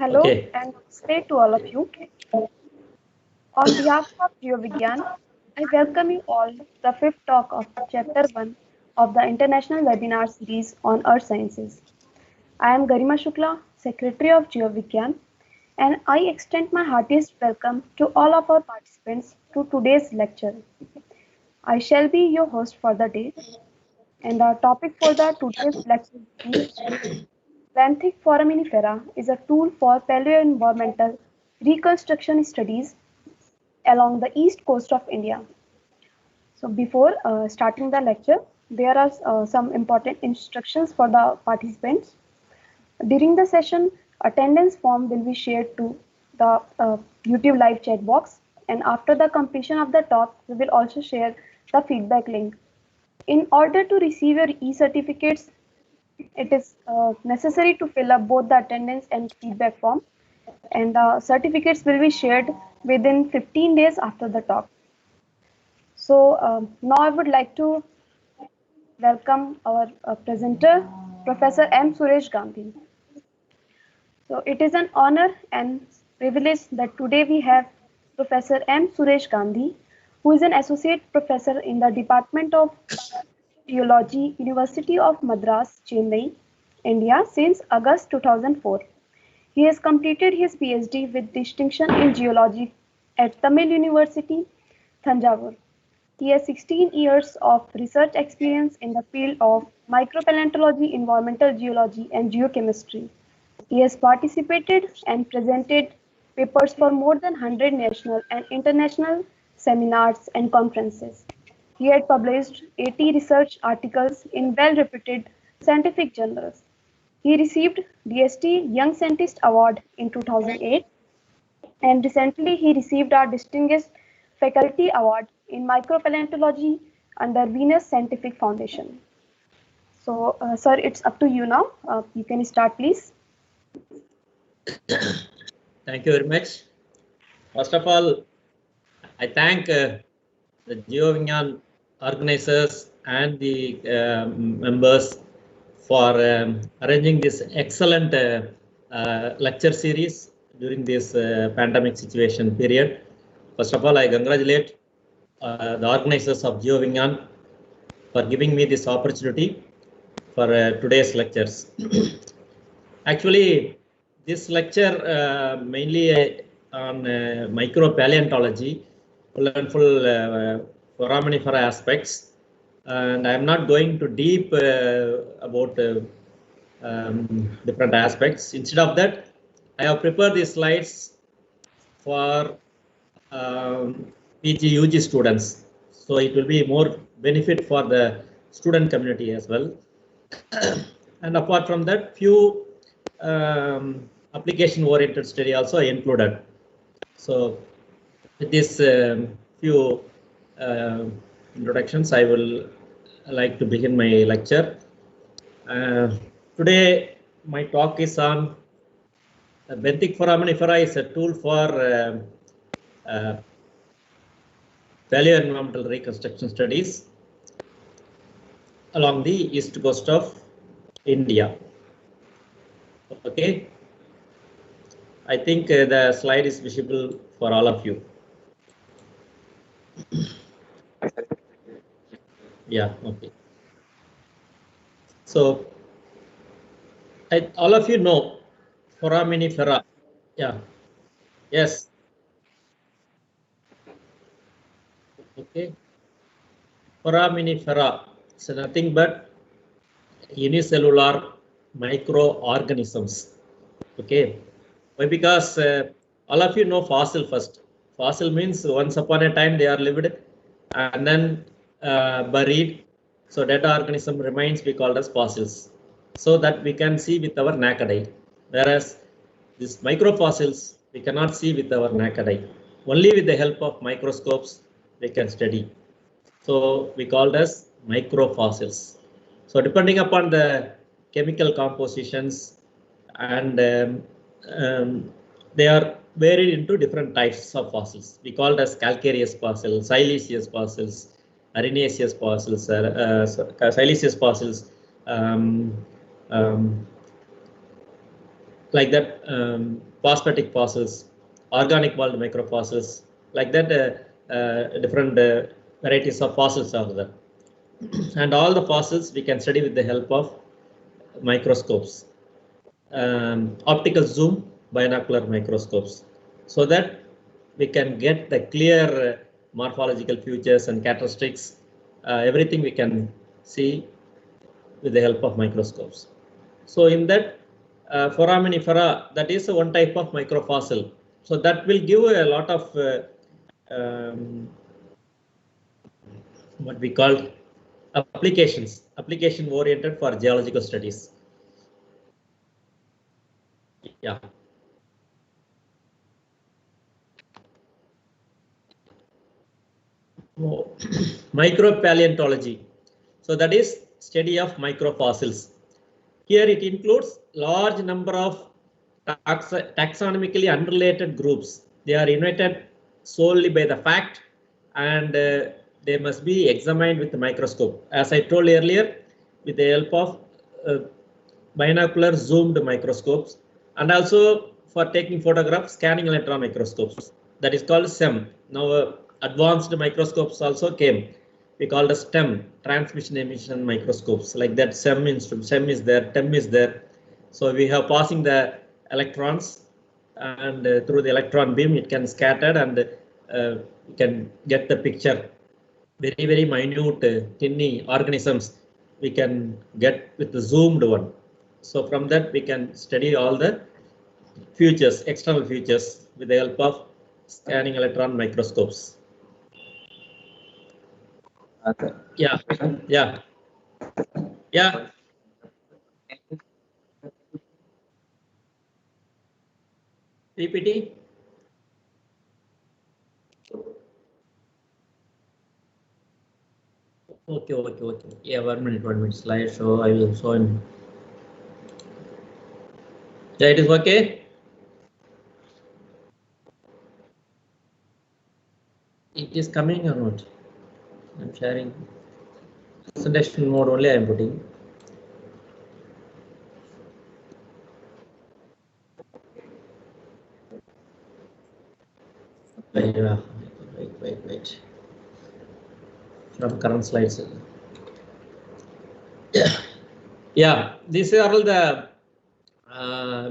Hello and namaste to all of you. On behalf of GeoVigyan, I welcome you all to the fifth talk of Chapter 1 of the International Webinar Series on Earth Sciences. I am Garima Shukla, Secretary of GeoVigyan, and I extend my heartiest welcome to all of our participants to today's lecture. I shall be your host for the day, and the topic for the today's lecture is Benthic Foraminifera is a tool for paleoenvironmental reconstruction studies along the east coast of India. So before starting the lecture, there are some important instructions for the participants. During the session, attendance form will be shared to the YouTube live chat box, and after the completion of the talk, we will also share the feedback link. In order to receive your e-certificates, it is necessary to fill up both the attendance and feedback form, and the certificates will be shared within 15 days after the talk. So now I would like to welcome our presenter, Professor M. Suresh Gandhi. So it is an honor and privilege that today we have Professor M. Suresh Gandhi, who is an associate professor in the Department of Geology, University of Madras, Chennai, India since August 2004. He has completed his PhD with distinction in geology at Tamil University, Thanjavur. He has 16 years of research experience in the field of micropaleontology, environmental geology, and geochemistry. He has participated and presented papers for more than 100 national and international seminars and conferences. He had published 80 research articles in well-reputed scientific journals. He received DST Young Scientist Award in 2008, and recently he received our Distinguished Faculty Award in Micropaleontology under Venus Scientific Foundation. So, sir, it's up to you now. You can start, please. Thank you very much. First of all, I thank the GeoVigyan organizers and the members for arranging this excellent lecture series during this pandemic situation period. First of all, I congratulate the organizers of GeoVigyan for giving me this opportunity for today's lectures. Actually, this lecture mainly on micropaleontology, full and full foraminifera aspects, and I am not going to deep about different aspects. Instead of that, I have prepared these slides for PG UG students, so it will be more benefit for the student community as well. And apart from that, few application oriented study also included. So with this few introductions, I will like to begin my lecture. Today my talk is on Benthic Foraminifera is a tool for Paleoenvironmental reconstruction studies along the east coast of India. Okay, I think the slide is visible for all of you. Yeah, okay. So all of you know foraminifera. Yeah, yes. Okay, foraminifera is nothing but unicellular microorganisms. Okay, why? Because all of you know fossil first. Fossil means once upon a time they are lived and then buried. So dead organism remains we called as fossils. So that we can see with our naked eye. Whereas these microfossils we cannot see with our naked eye. Only with the help of microscopes we can study. So we called as microfossils. So depending upon the chemical compositions and they are varied into different types of fossils. We called as calcareous fossils, siliceous fossils, arenaceous fossils, siliceous fossils, like that, phosphatic fossils, organic walled microfossils, like that, different varieties of fossils are there. And all the fossils we can study with the help of microscopes, optical zoom, binocular microscopes, so that we can get the clear morphological features and characteristics, everything we can see with the help of microscopes. So in that, foraminifera, that is one type of microfossil. So that will give a lot of what we call application oriented for geological studies. Yeah. Oh. Micropaleontology. So that is study of microfossils. Here it includes large number of taxonomically unrelated groups. They are invited solely by the fact, and they must be examined with the microscope. As I told earlier, with the help of binocular zoomed microscopes, and also for taking photographs, scanning electron microscopes. That is called SEM. Now advanced microscopes also came. We call the STEM, transmission emission microscopes. Like that, SEM instrument, SEM is there, TEM is there. So we have passing the electrons, and through the electron beam it can scatter, and you can get the picture. Very minute, tiny organisms we can get with the zoomed one. So from that we can study all the features, external features, with the help of scanning electron microscopes. Okay. Yeah. PPT. Okay. Yeah, 1 minute slide show. I will show him. Yeah, it is okay. It is coming or not? I'm sharing. Presentation mode only I am putting. Wait. From current slides. Yeah, these are all the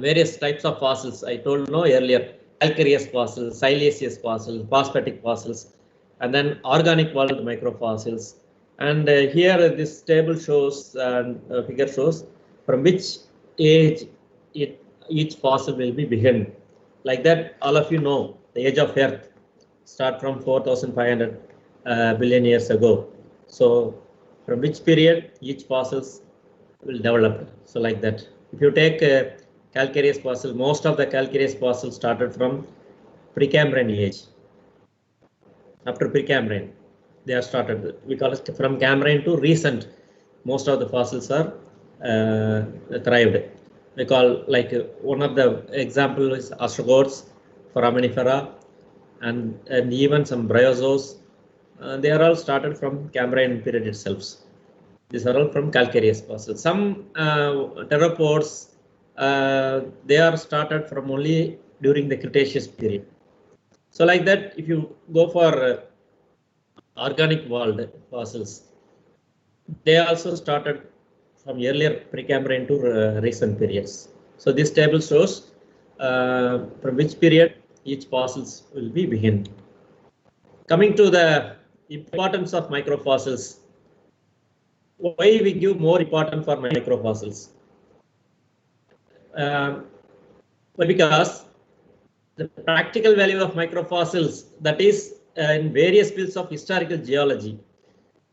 various types of fossils I told earlier. Calcareous fossils, siliceous fossils, phosphatic fossils, and then organic walled microfossils. And here this table shows, and figure shows from which age each fossil will be begun. Like that, all of you know the age of Earth start from 4,500 billion years ago. So from which period each fossils will develop. So like that, if you take calcareous fossil, most of the calcareous fossils started from Precambrian age. After Precambrian, they are started. We call it from Cambrian to recent. Most of the fossils are thrived. We call, like, one of the example is Ostrogoths, Foraminifera, and even some bryozoas. They are all started from Cambrian period itself. These are all from calcareous fossils. Some pteropods, they are started from only during the Cretaceous period. So like that, if you go for organic walled fossils, they also started from earlier Precambrian to recent periods. So this table shows from which period each fossils will be begin. Coming to the importance of microfossils, why we give more importance for microfossils? Because the practical value of microfossils, that is in various fields of historical geology,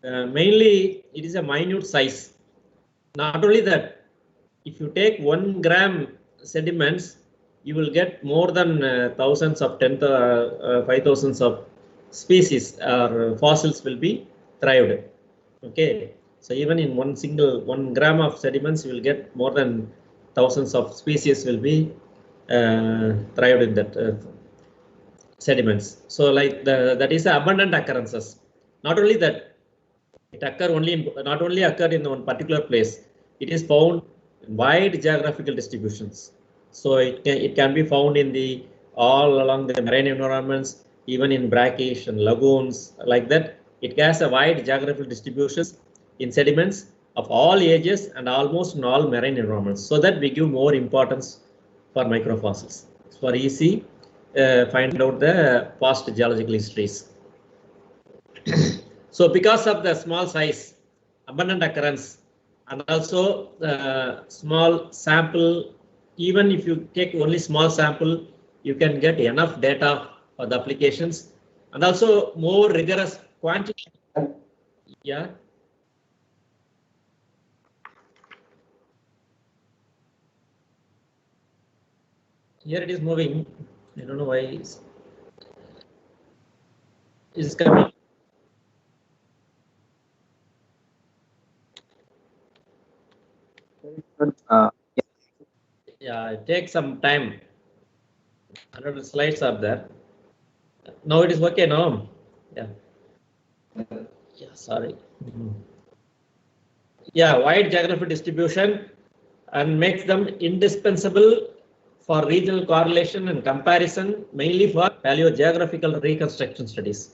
mainly it is a minute size. Not only that, if you take 1 gram sediments, you will get more than thousands of 5,000s of species or fossils will be thrived. Okay, so even in 1 gram of sediments, you will get more than thousands of species will be thrived in that sediments. So like that is abundant occurrences. Not only that, it not only occur in one particular place. It is found in wide geographical distributions. So it can be found in the all along the marine environments, even in brackish and lagoons like that. It has a wide geographical distributions in sediments of all ages and almost in all marine environments, so that we give more importance for microfossils. For easy, find out the past geological histories. So because of the small size, abundant occurrence, and also small sample, even if you take only small sample, you can get enough data for the applications, and also more rigorous quantity. Yeah. Here it is moving. I don't know why it's coming. Yeah, it takes some time. Another slides are there. Now it is okay now. Yeah. Yeah, sorry. Yeah, wide geographic distribution and makes them indispensable for regional correlation and comparison, mainly for paleogeographical reconstruction studies.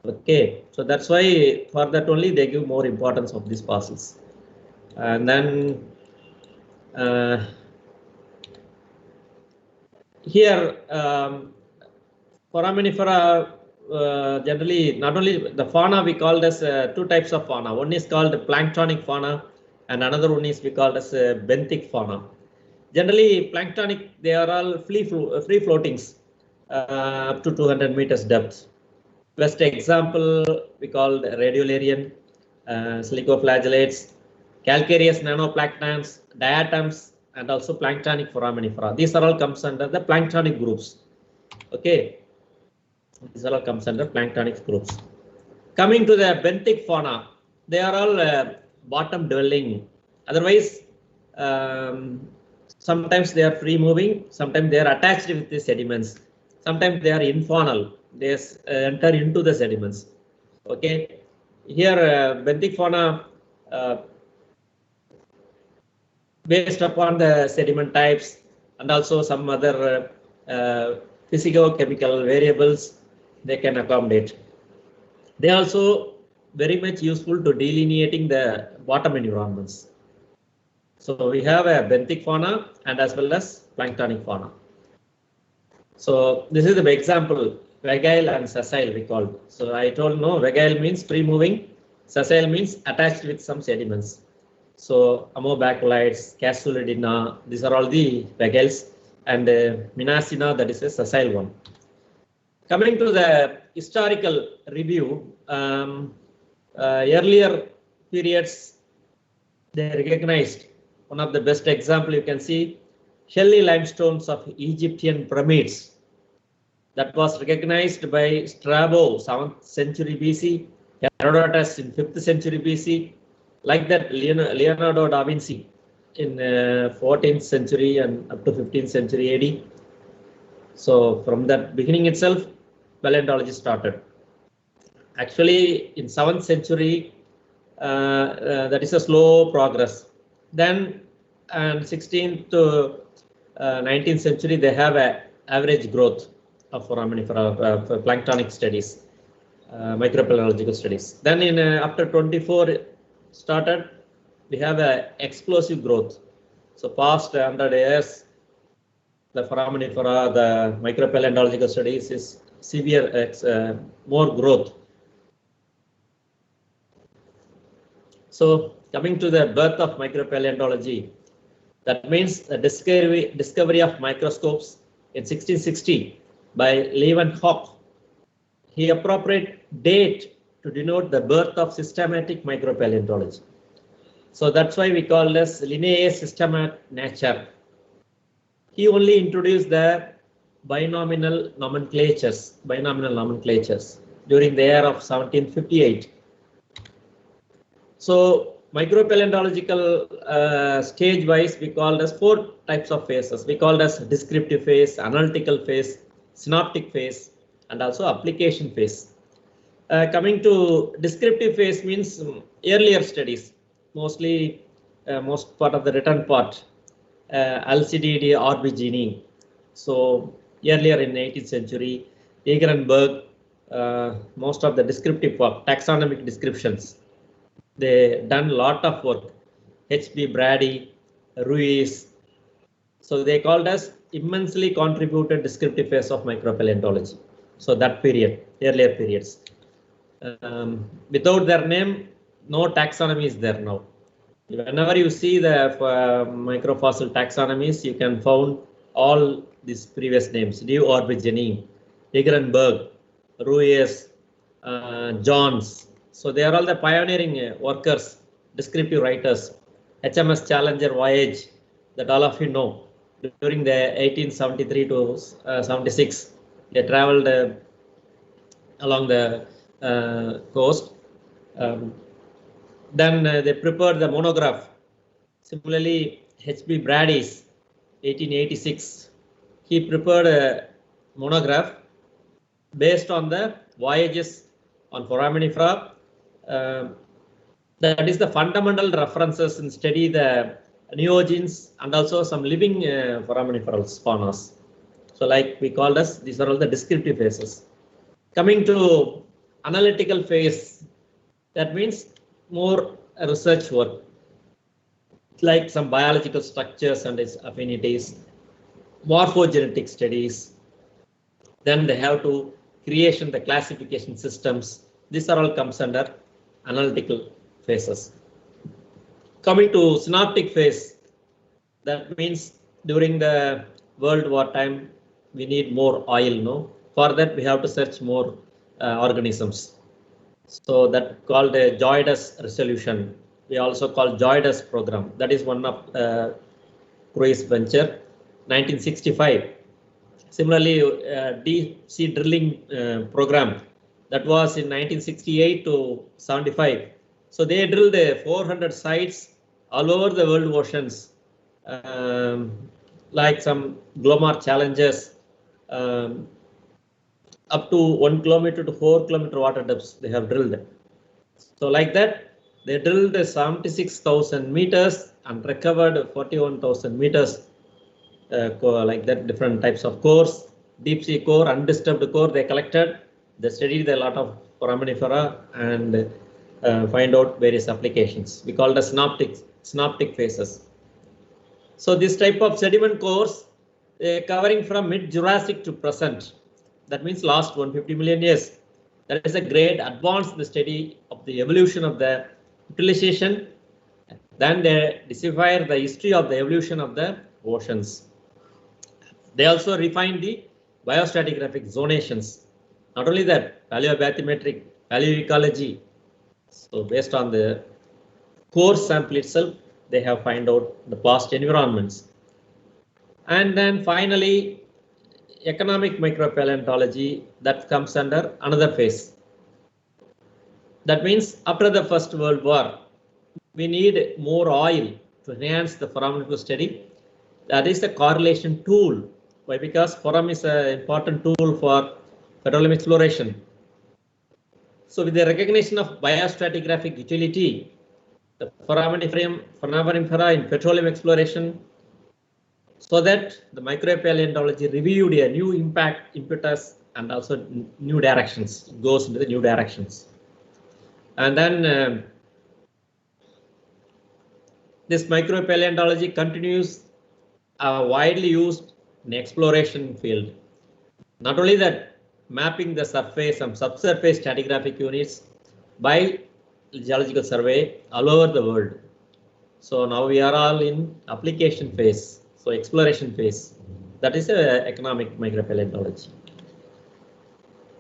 Okay, so that's why for that only they give more importance of these fossils. And then here foraminifera, generally not only the fauna we called as two types of fauna. One is called planktonic fauna and another one is we called as benthic fauna. Generally planktonic, they are all free floatings up to 200 meters depth. Best example we called radiolarian, silicoflagellates, calcareous nanoplanktons, diatoms, and also planktonic foraminifera. These are all comes under the planktonic groups. Okay, these all comes under planktonic groups. Coming to the benthic fauna, they are all bottom dwelling. Otherwise, sometimes they are free moving, sometimes they are attached with the sediments, sometimes they are infaunal, they enter into the sediments. Okay, here benthic fauna based upon the sediment types and also some other physico-chemical variables they can accommodate. They are also very much useful to delineating the bottom environments. So we have a benthic fauna and as well as planktonic fauna. So this is the example, vagile and sessile we called. So I told no, vagile means free moving, sessile means attached with some sediments. So amobacolites, casulidina, these are all the vagiles, and minacina, that is a sessile one. Coming to the historical review, earlier periods they recognized one of the best example you can see, shelly limestones of Egyptian pyramids. That was recognized by Strabo, 7th century BC, Herodotus in 5th century BC, like that Leonardo da Vinci in 14th century and up to 15th century AD. So from that beginning itself, paleontology started. Actually, in 7th century, that is a slow progress. Then, and 16th to 19th century, they have an average growth of foraminifera for planktonic studies, micropaleontological studies. Then in after 24 started, we have an explosive growth. So past 100 years, the foraminifera, the micropaleontological studies is severe, more growth. So coming to the birth of micropaleontology, that means the discovery of microscopes in 1660 by Leeuwenhoek. He appropriate date to denote the birth of systematic micropaleontology. So that's why we call this lineae systema nature. He only introduced the binomial nomenclatures during the year of 1758. So micropaleontological stage wise, we called as 4 types of phases. We called as descriptive phase, analytical phase, synoptic phase, and also application phase. Coming to descriptive phase means earlier studies, mostly most part of the written part. Alcididae orbigine. So earlier in 18th century, Egrenberg, most of the descriptive work, taxonomic descriptions, they done a lot of work. H.B. Brady, Ruiz. So they called us immensely contributed descriptive phase of micropaleontology. So that period, earlier periods. Without their name, no taxonomy is there now. Whenever you see the microfossil taxonomies, you can find all these previous names: Deo Orbigine, Egrenberg, Ruiz, Johns. So they are all the pioneering workers, descriptive writers. HMS Challenger voyage that all of you know, during the 1873 to 76, they traveled along the coast. Then they prepared the monograph. Similarly, H.B. Brady's 1886, he prepared a monograph based on the voyages on foraminifera. That is the fundamental references in study the neogenes and also some living foraminiferal faunas. So like we called us, these are all the descriptive phases. Coming to analytical phase, that means more research work, like some biological structures and its affinities, morphogenetic studies. Then they have to creation the classification systems. These are all comes under analytical phases. Coming to synoptic phase, that means during the World War time, we need more oil, no? For that, we have to search more organisms. So that called a JOIDES resolution. We also call JOIDES program. That is one of cruise venture, 1965. Similarly, deep sea drilling program that was in 1968 to 75. So they drilled 400 sites all over the world oceans, like some Glomar challenges, up to 1 kilometer to 4 kilometer water depths they have drilled. So like that, they drilled 76,000 meters and recovered 41,000 meters. Like that, different types of cores, deep sea core, undisturbed core they collected. They studied a lot of foraminifera and find out various applications. We call the synoptic phases. So this type of sediment cores covering from mid-Jurassic to present. That means last 150 million years. That is a great advance in the study of the evolution of the utilization. Then they decipher the history of the evolution of the oceans. They also refine the biostratigraphic zonations. Not only that, paleobathymetric, paleoecology. So based on the core sample itself, they have find out the past environments. And then finally, economic micropaleontology that comes under another phase. That means after the First World War, we need more oil to enhance the foraminifera study. That is the correlation tool. Why? Because forum is an important tool for petroleum exploration. So with the recognition of biostratigraphic utility, the foraminifera in petroleum exploration, so that the micropaleontology reviewed a new impact, impetus, and also new directions. It goes into the new directions. And then this micropaleontology continues widely used in exploration field. Not only that, mapping the surface and subsurface stratigraphic units by geological survey all over the world. So now we are all in application phase, so exploration phase. That is economic micropaleontology.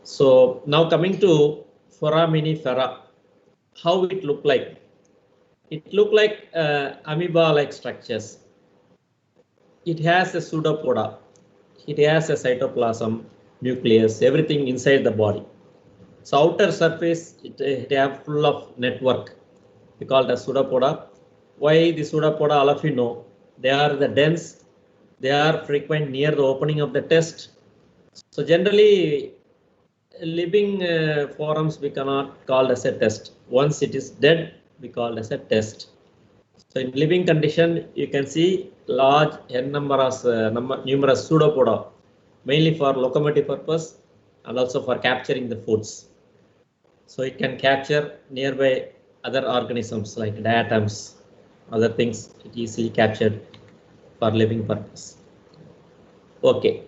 So now coming to foraminifera, how it look like? It look like amoeba-like structures. It has a pseudopoda. It has a cytoplasm, nucleus, everything inside the body. So outer surface, it have full of network. We call it as pseudopoda. Why the pseudopoda? All of you know. They are the dense. They are frequent near the opening of the test. So generally, living forms we cannot call as a test. Once it is dead, we call as a test. So in living condition, you can see large n numerous pseudopoda, mainly for locomotive purpose and also for capturing the foods. So it can capture nearby other organisms like diatoms, other things it easily captured for living purpose. Okay,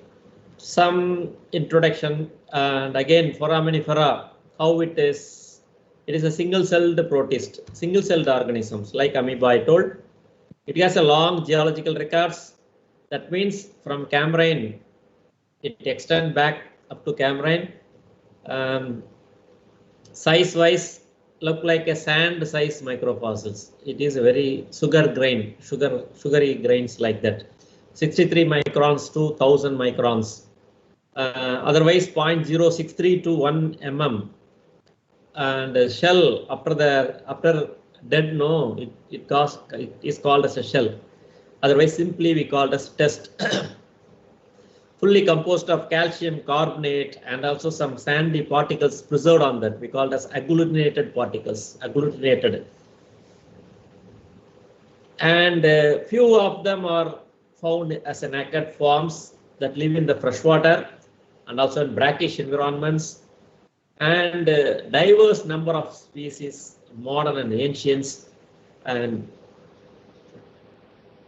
some introduction, and again foraminifera, how it is a single-celled protist, single-celled organisms like amoeba I told. It has a long geological records. That means from Cambrian, it extends back up to Cambrian. Size-wise, look like a sand-size microfossils. It is a very sugary grains like that. 63 microns to 1000 microns. Otherwise 0.063 to 1 mm. And shell after dead, no, it is called as a shell. Otherwise simply we call it as test. Fully composed of calcium carbonate and also some sandy particles preserved on that. We call it as agglutinated particles, agglutinated. And few of them are found as naked forms that live in the freshwater and also in brackish environments. And diverse number of species, modern and ancients, and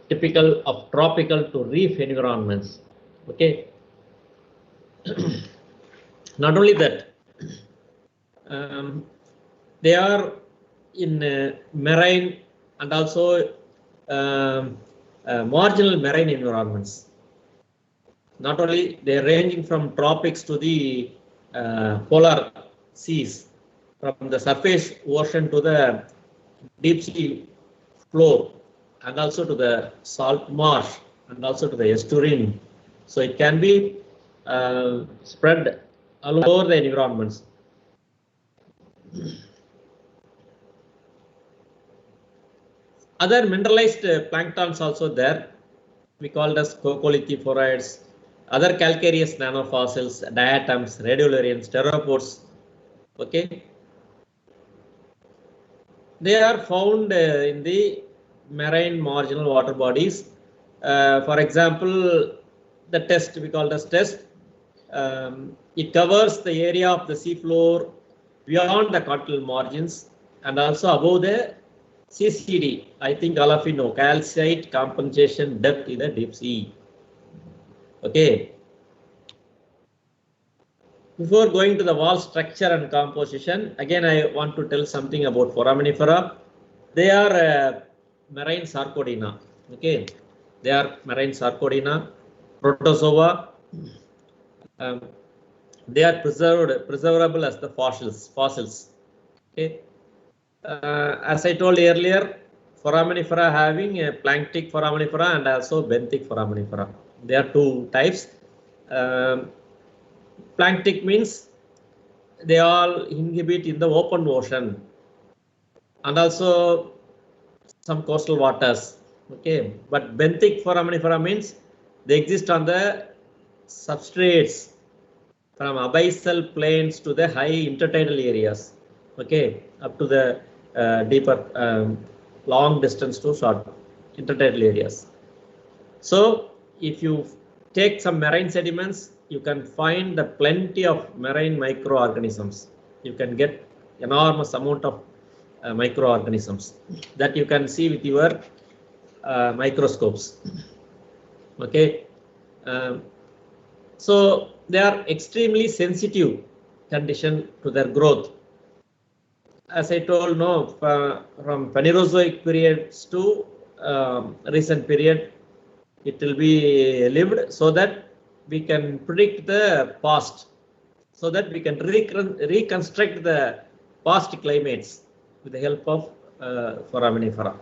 typical of tropical to reef environments. Okay. Not only that, they are in marine and also marginal marine environments. Not only they are ranging from tropics to the polar seas, from the surface ocean to the deep sea floor, and also to the salt marsh, and also to the estuarine. So it can be spread all over the environments. Other mineralized planktons also there. We call it as coccolithophorates, other calcareous nanofossils, diatoms, radiolarians, pteropods. Okay, they are found in the marine marginal water bodies. For example, the test we call it as test. It covers the area of the seafloor beyond the continental margins and also above the CCD. I think all of you know calcite compensation depth in the deep sea. Okay. Before going to the wall structure and composition, again I want to tell something about foraminifera. They are marine sarcodina. Okay, they are marine sarcodina, protozoa. They are preservable as the fossils. Okay. As I told earlier, foraminifera having a planktic foraminifera and also benthic foraminifera. There are two types. Planktic means they all inhabit in the open ocean and also some coastal waters. Okay, but benthic foraminifera means they exist on the substrates from abyssal plains to the high intertidal areas. Okay, up to the deeper, long distance to short intertidal areas. So if you take some marine sediments, you can find the plenty of marine microorganisms. You can get enormous amount of microorganisms that you can see with your microscopes. Okay, so they are extremely sensitive condition to their growth. As I told, no, from Phanerozoic periods to recent period, it will be lived so that we can predict the past, so that we can reconstruct the past climates with the help of foraminifera.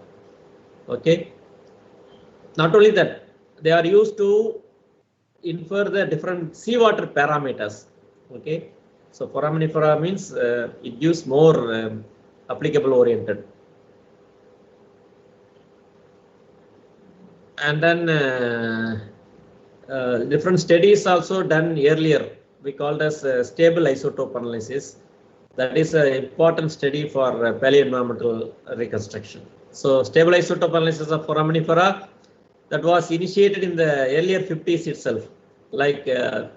Okay. Not only that, they are used to infer the different seawater parameters. Okay. So foraminifera means it gives more applicable oriented. And then different studies also done earlier. We called as stable isotope analysis. That is an important study for paleoenvironmental reconstruction. So stable isotope analysis of foraminifera, that was initiated in the earlier 50s itself, like a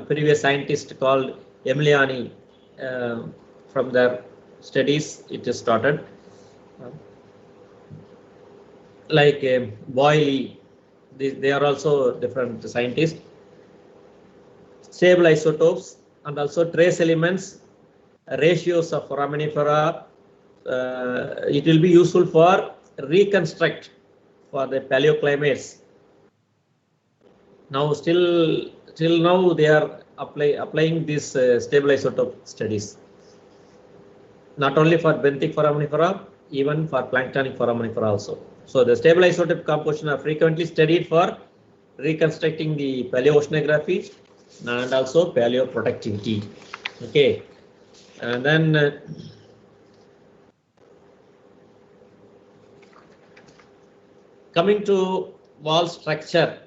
previous scientist called Emiliani, from their studies it is started. Like Boyle, they are also different scientists. Stable isotopes and also trace elements, ratios of foraminifera. It will be useful for reconstruct for the paleoclimates. Now till now they are applying these stable isotope studies, not only for benthic foraminifera, even for planktonic foraminifera also. So the stable isotope composition are frequently studied for reconstructing the paleoceanography and also paleoproductivity. Okay, and then coming to wall structure,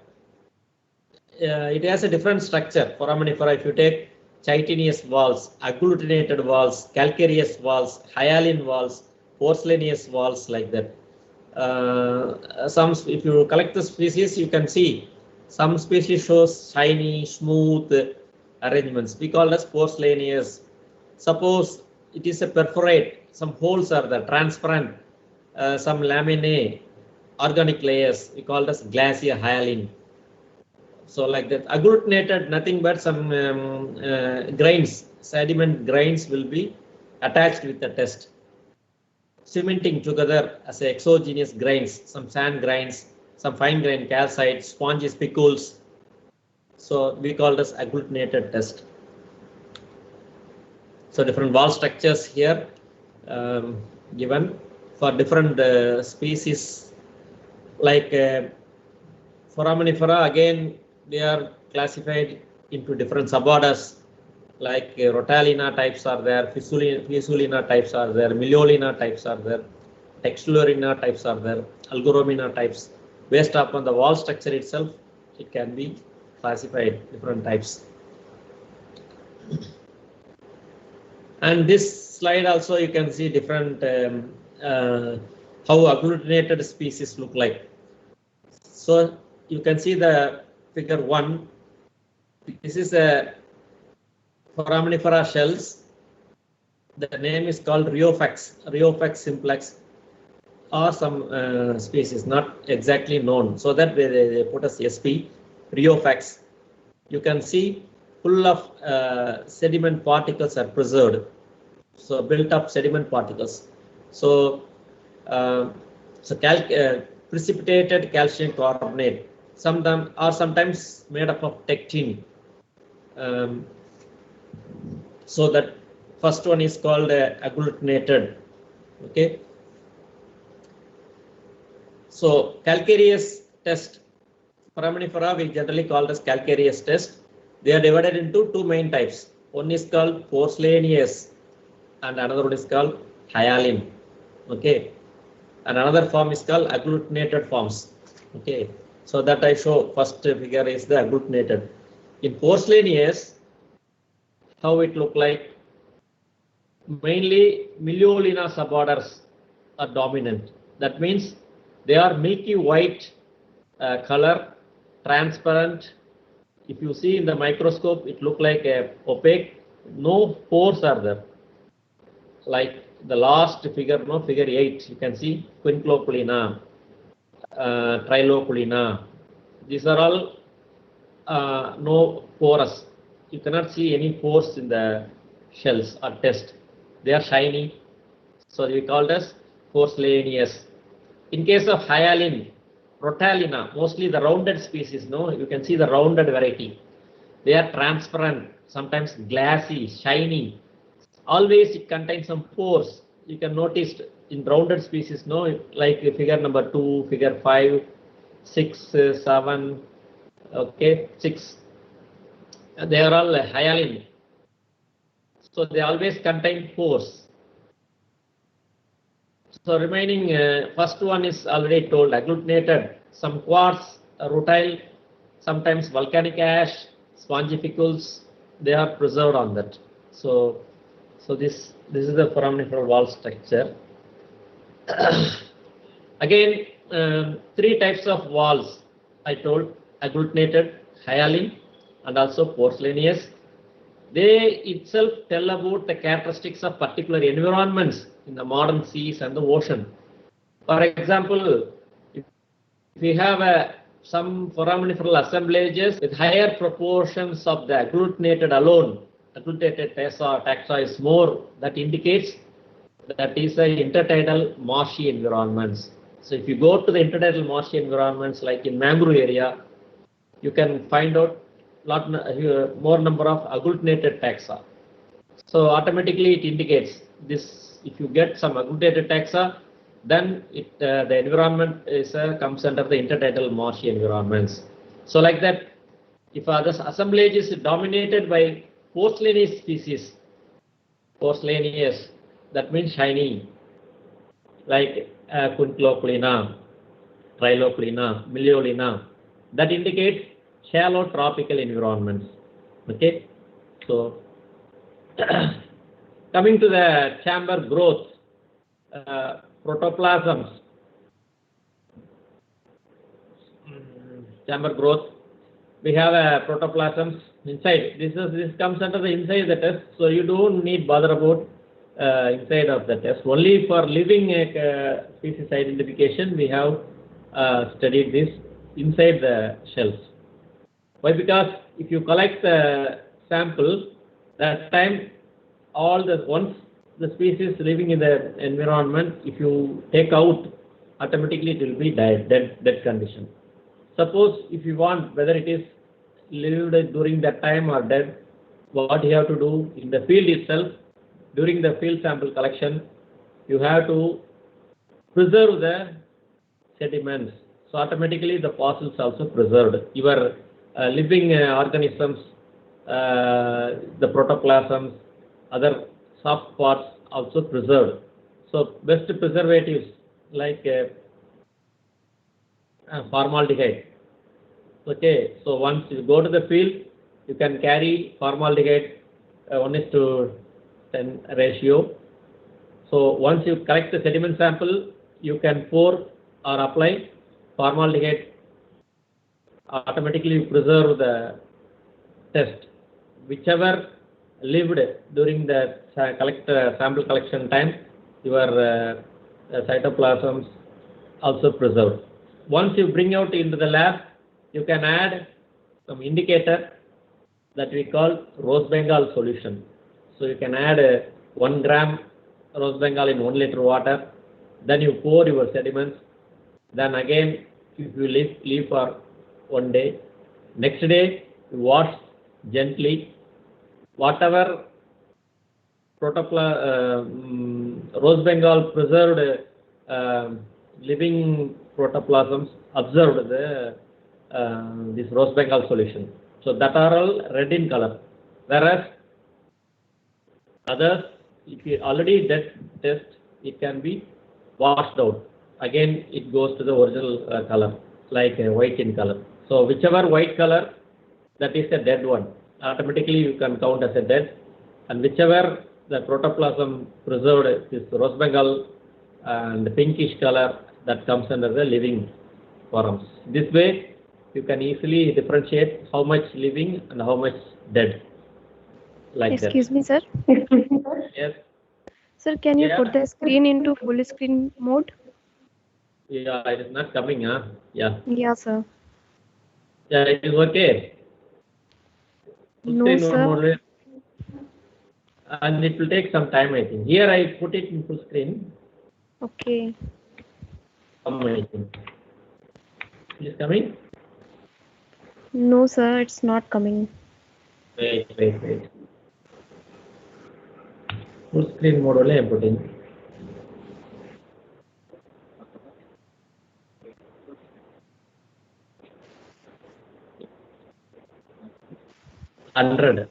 it has a different structure. Foraminifera, if you take chitinous walls, agglutinated walls, calcareous walls, hyaline walls, porcelaneous walls, like that. Some, if you collect the species, you can see some species shows shiny, smooth arrangements. We call as porcelaneous. Suppose it is a perforate, some holes are there, transparent, some laminae, organic layers, we call as glacier hyaline. So like that, agglutinated, nothing but some grains, sediment grains will be attached with the test, cementing together as exogenous grains, some sand grains, some fine grain calcite, spongy spicules. So we call this agglutinated test. So different wall structures here given for different species, like foraminifera. Again, they are classified into different suborders, like Rotallina types are there, Fissulina types are there, Miliolina types are there, Textulorina types are there, Algoromina types. Based upon the wall structure itself, it can be classified different types. And this slide also you can see different how agglutinated species look like. So you can see the figure 1. This is a foraminifera shells. The name is called Rheophax simplex, or some species not exactly known. So that they put as SP, Rheophax. You can see full of sediment particles are preserved. So built up sediment particles. So precipitated calcium carbonate, sometimes made up of tectine. So that first one is called agglutinated. Okay. So calcareous test, foraminifera we generally call as calcareous test. They are divided into two main types. One is called porcelaneous and another one is called hyaline. Okay. And another form is called agglutinated forms. Okay. So that I show first figure is the agglutinated. In porcelaneous, how it look like? Mainly Miliolina suborders are dominant. That means they are milky white color, transparent. If you see in the microscope, it look like a opaque. No pores are there. Like the last figure, no, figure 8, you can see quincloculina, triloculina. These are all no porous. You cannot see any pores in the shells or test. They are shiny, so we call as porcelaneous. In case of hyaline, Rotallina, mostly the rounded species, no, you can see the rounded variety. They are transparent, sometimes glassy, shiny. Always it contains some pores. You can notice in rounded species, no, like figure number 2, figure 5, 6, 7, okay, 6. They are all hyaline. So they always contain pores. So remaining first one is already told, agglutinated, some quartz, rutile, sometimes volcanic ash, spongificules, they are preserved on that. So this is the foraminifera wall structure. Again, three types of walls I told: agglutinated, hyaline, and also porcelaneous. They itself tell about the characteristics of particular environments in the modern seas and the ocean. For example, if we have some foraminiferal assemblages with higher proportions of the agglutinated alone, agglutinated taxa is more, that indicates that is a intertidal marshy environments. So if you go to the intertidal marshy environments like in mangrove area, you can find out more number of agglutinated taxa. So automatically it indicates this. If you get some agglutinated taxa, then the environment comes under the intertidal marshy environments. So like that, if this assemblage is dominated by porcelaneous species, porcelaneous, that means shiny, like Quintiloclina, Triloclina, Miliolina, that indicates shallow tropical environments. Okay, so coming to the chamber growth, protoplasms, chamber growth, we have protoplasms inside. This comes under the inside the test, so you don't need bother about inside of the test. Only for living species identification we have studied this inside the shells. Why? Because if you collect the sample, that time once the species living in the environment, if you take out, automatically it will be dead condition. Suppose if you want whether it is lived during that time or dead, what you have to do in the field itself, during the field sample collection, you have to preserve the sediments. So automatically the fossils also preserved. Your living organisms, the protoplasms, other soft parts also preserved. So best preservatives like formaldehyde. Okay, so once you go to the field, you can carry formaldehyde 1:10 ratio. So once you collect the sediment sample, you can pour or apply formaldehyde. Automatically you preserve the test. Whichever lived during the sample collection time, your cytoplasms also preserved. Once you bring out into the lab, you can add some indicator that we call rose bengal solution. So you can add 1 gram rose bengal in 1 liter water. Then you pour your sediments. Then again, if you leave for 1 day, next day you wash gently. Whatever rose bengal preserved living protoplasms observed this rose bengal solution. So that are all red in color. Whereas others, if you already dead test, it can be washed out. Again, it goes to the original color, like white in color. So whichever white color, that is a dead one. Automatically you can count as a dead. And whichever the protoplasm preserved, this rose bengal and pinkish color, that comes under the living forms. This way you can easily differentiate how much living and how much dead. Like Excuse that. me, sir. Yes. Sir, can you Yeah. put the screen into full screen mode? Yeah, it is not coming, huh? Yeah. Yeah, sir. Yeah, it is okay. Full No, screen sir. mode, and it will take some time, I think. Here I put it in full screen. Okay. I think. It is coming? No, sir, it's not coming. Wait. Full screen mode only I am putting. $100.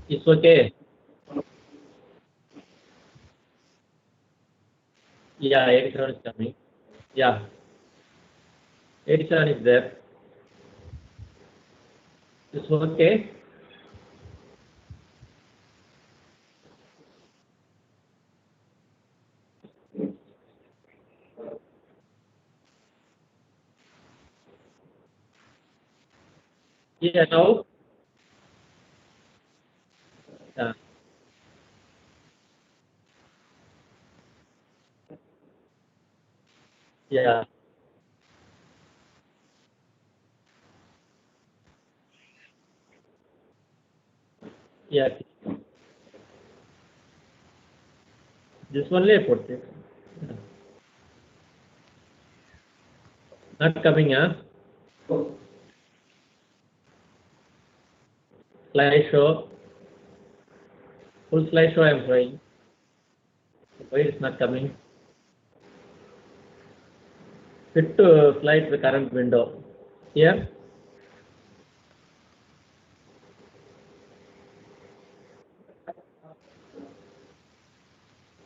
It's okay. Yeah, 87 is coming. Yeah. 87 is there. It's okay. Yeah. Yeah. Yeah. This only I put it. Yeah. Not coming, huh? Slideshow. Full slideshow I am trying. Why it's not coming? Fit to slide the current window. Here.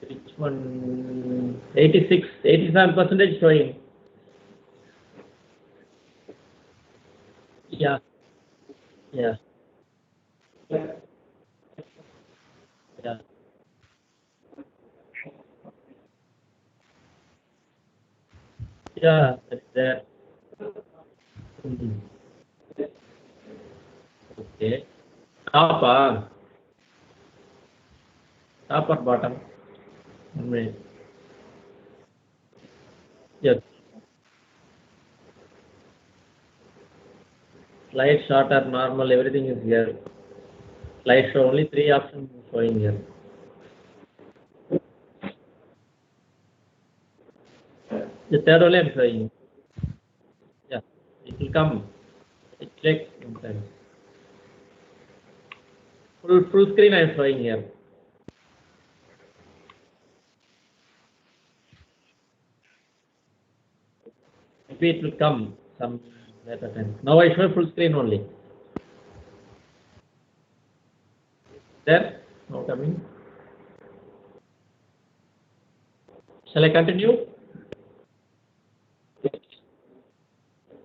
Which one? 86, 87% showing. Yeah. Yeah. Yeah. Yeah. That's there. Mhm. Okay. Top, top or bottom? Right. Yes. Slide shorter, normal, everything is here. Slide show only three options showing here. The third only I'm showing. Yeah. It will come. It takes some time. Full screen I'm showing here. Maybe it will come some later time. Now I show full screen only. There. Now coming. Shall I continue?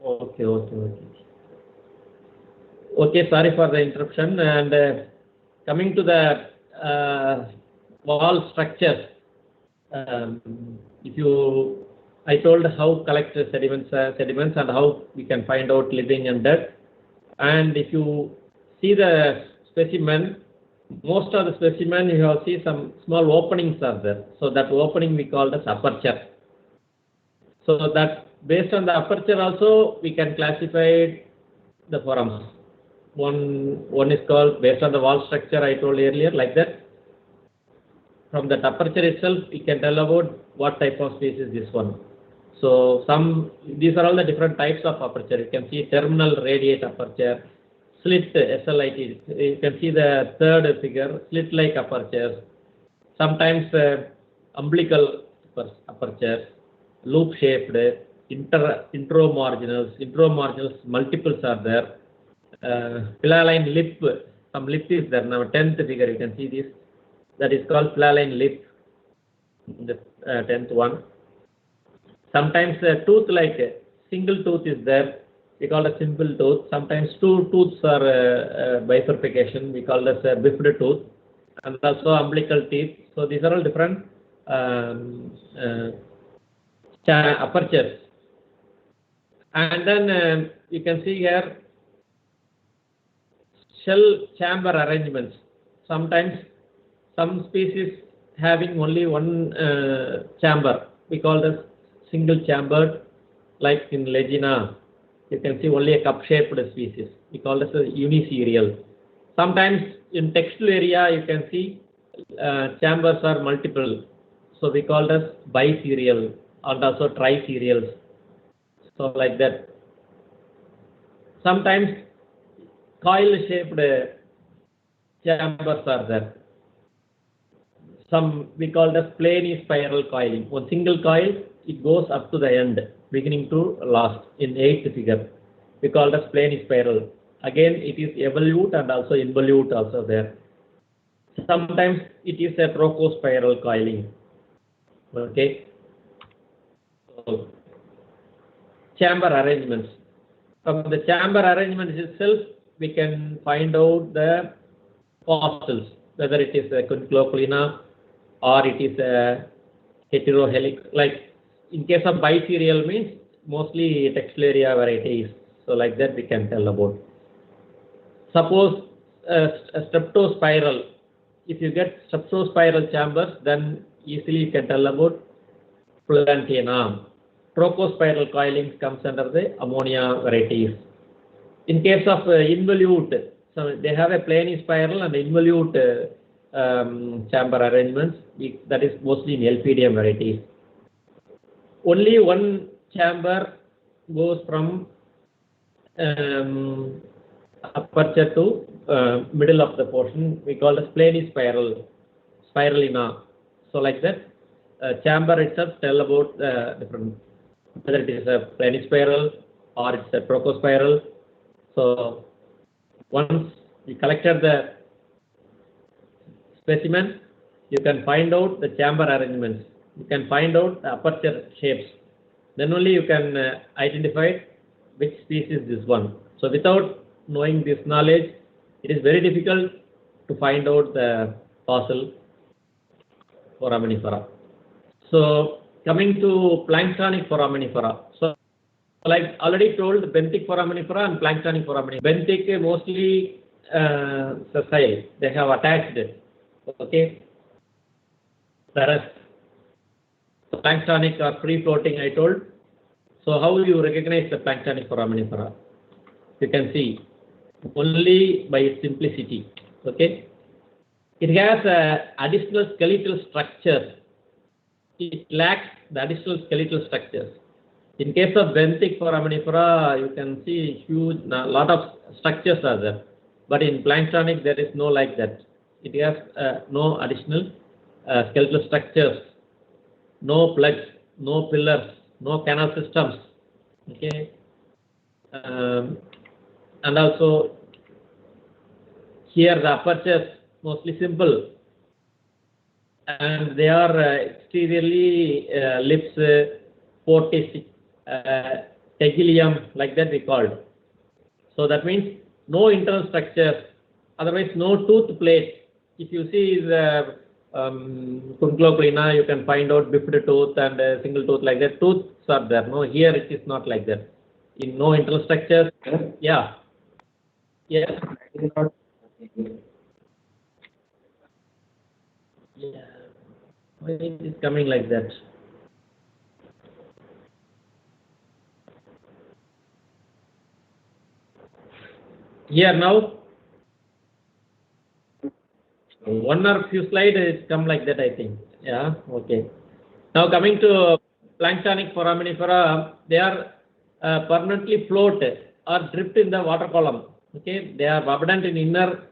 Okay, okay, okay. Okay, sorry for the interruption. And coming to the wall structure, um, if you, I told how collect sediments and how we can find out living and dead. And if you see the specimen, most of the specimen you have see some small openings are there. So that opening we call as aperture. So that based on the aperture also we can classify the forams. One is called based on the wall structure I told earlier, like that. From the aperture itself, we can tell about what type of space is this one. So these are all the different types of aperture. You can see terminal radiate aperture, slit SLIT. You can see the third figure, slit-like aperture. Sometimes umbilical aperture, loop-shaped, intromarginals. Intromarginals multiples are there. Pilaline lip, some lip is there. Now 10th figure, you can see this. That is called pilaline lip, the 10th one. Sometimes a tooth like single tooth is there. We call it simple tooth. Sometimes two tooths are bifurcation. We call this a biffed tooth, and also umbilical teeth. So these are all different apertures. And then you can see here shell chamber arrangements. Sometimes some species having only one chamber. We call this single chambered, like in Legina. You can see only a cup-shaped species. We call this a uniserial. Sometimes in textile area you can see chambers are multiple. So we call this biserial and also triserials. So like that. Sometimes coil-shaped chambers are there. Some we call as plane spiral coiling. One single coil, it goes up to the end, beginning to last in 8th figure. We call as plane spiral. Again, it is evolute and also involute also there. Sometimes it is a trochospiral coiling. Okay. So, chamber arrangements. From the chamber arrangements itself, we can find out the fossils, whether it is a Quinqueclina or it is a heterohelix. Like in case of biserial means mostly Textularia varieties. So like that we can tell about. Suppose a streptospiral if you get subsospiral chambers, then easily you can tell about Planktonic. Trochospiral coilings comes under the ammonia varieties. In case of involute, so they have a planispiral and involute chamber arrangements. That is mostly in LPDM varieties. Only one chamber goes from aperture to middle of the portion. We call it planispiral, spiralina. So like that, chamber itself tell about different, whether it is a planispiral or it's a trochospiral. So once you collected the specimen, you can find out the chamber arrangements. You can find out the aperture shapes. Then only you can identify which species is this one. So without knowing this knowledge, it is very difficult to find out the fossil foraminifera. So coming to planktonic foraminifera. So like already told, benthic foraminifera and planktonic foraminifera. Benthic mostly sessile. They have attached. Okay. Whereas planktonic are free floating, I told. So how you recognize the planktonic foraminifera? You can see only by its simplicity. Okay. It has additional skeletal structures. It lacks the additional skeletal structures. In case of benthic foraminifera, you can see huge, lot of structures are there. But in planktonic, there is no like that. It has no additional skeletal structures, no plugs, no pillars, no canal systems. Okay, and also here the apertures mostly simple, and they are exteriorly lips, portis, tegilium, like that we called. So that means no internal structures, otherwise no tooth plate. If you see the Kunkloclina, you can find out biffed tooth and single tooth like that. Tooths are there. No, here it is not like that. In no internal structures. Yeah. Yes. Yeah. Why is it coming like that? Here now. One or few slides, it's come like that, I think. Yeah, okay. Now coming to planktonic foraminifera, they are permanently float or drift in the water column. Okay, they are abundant in inner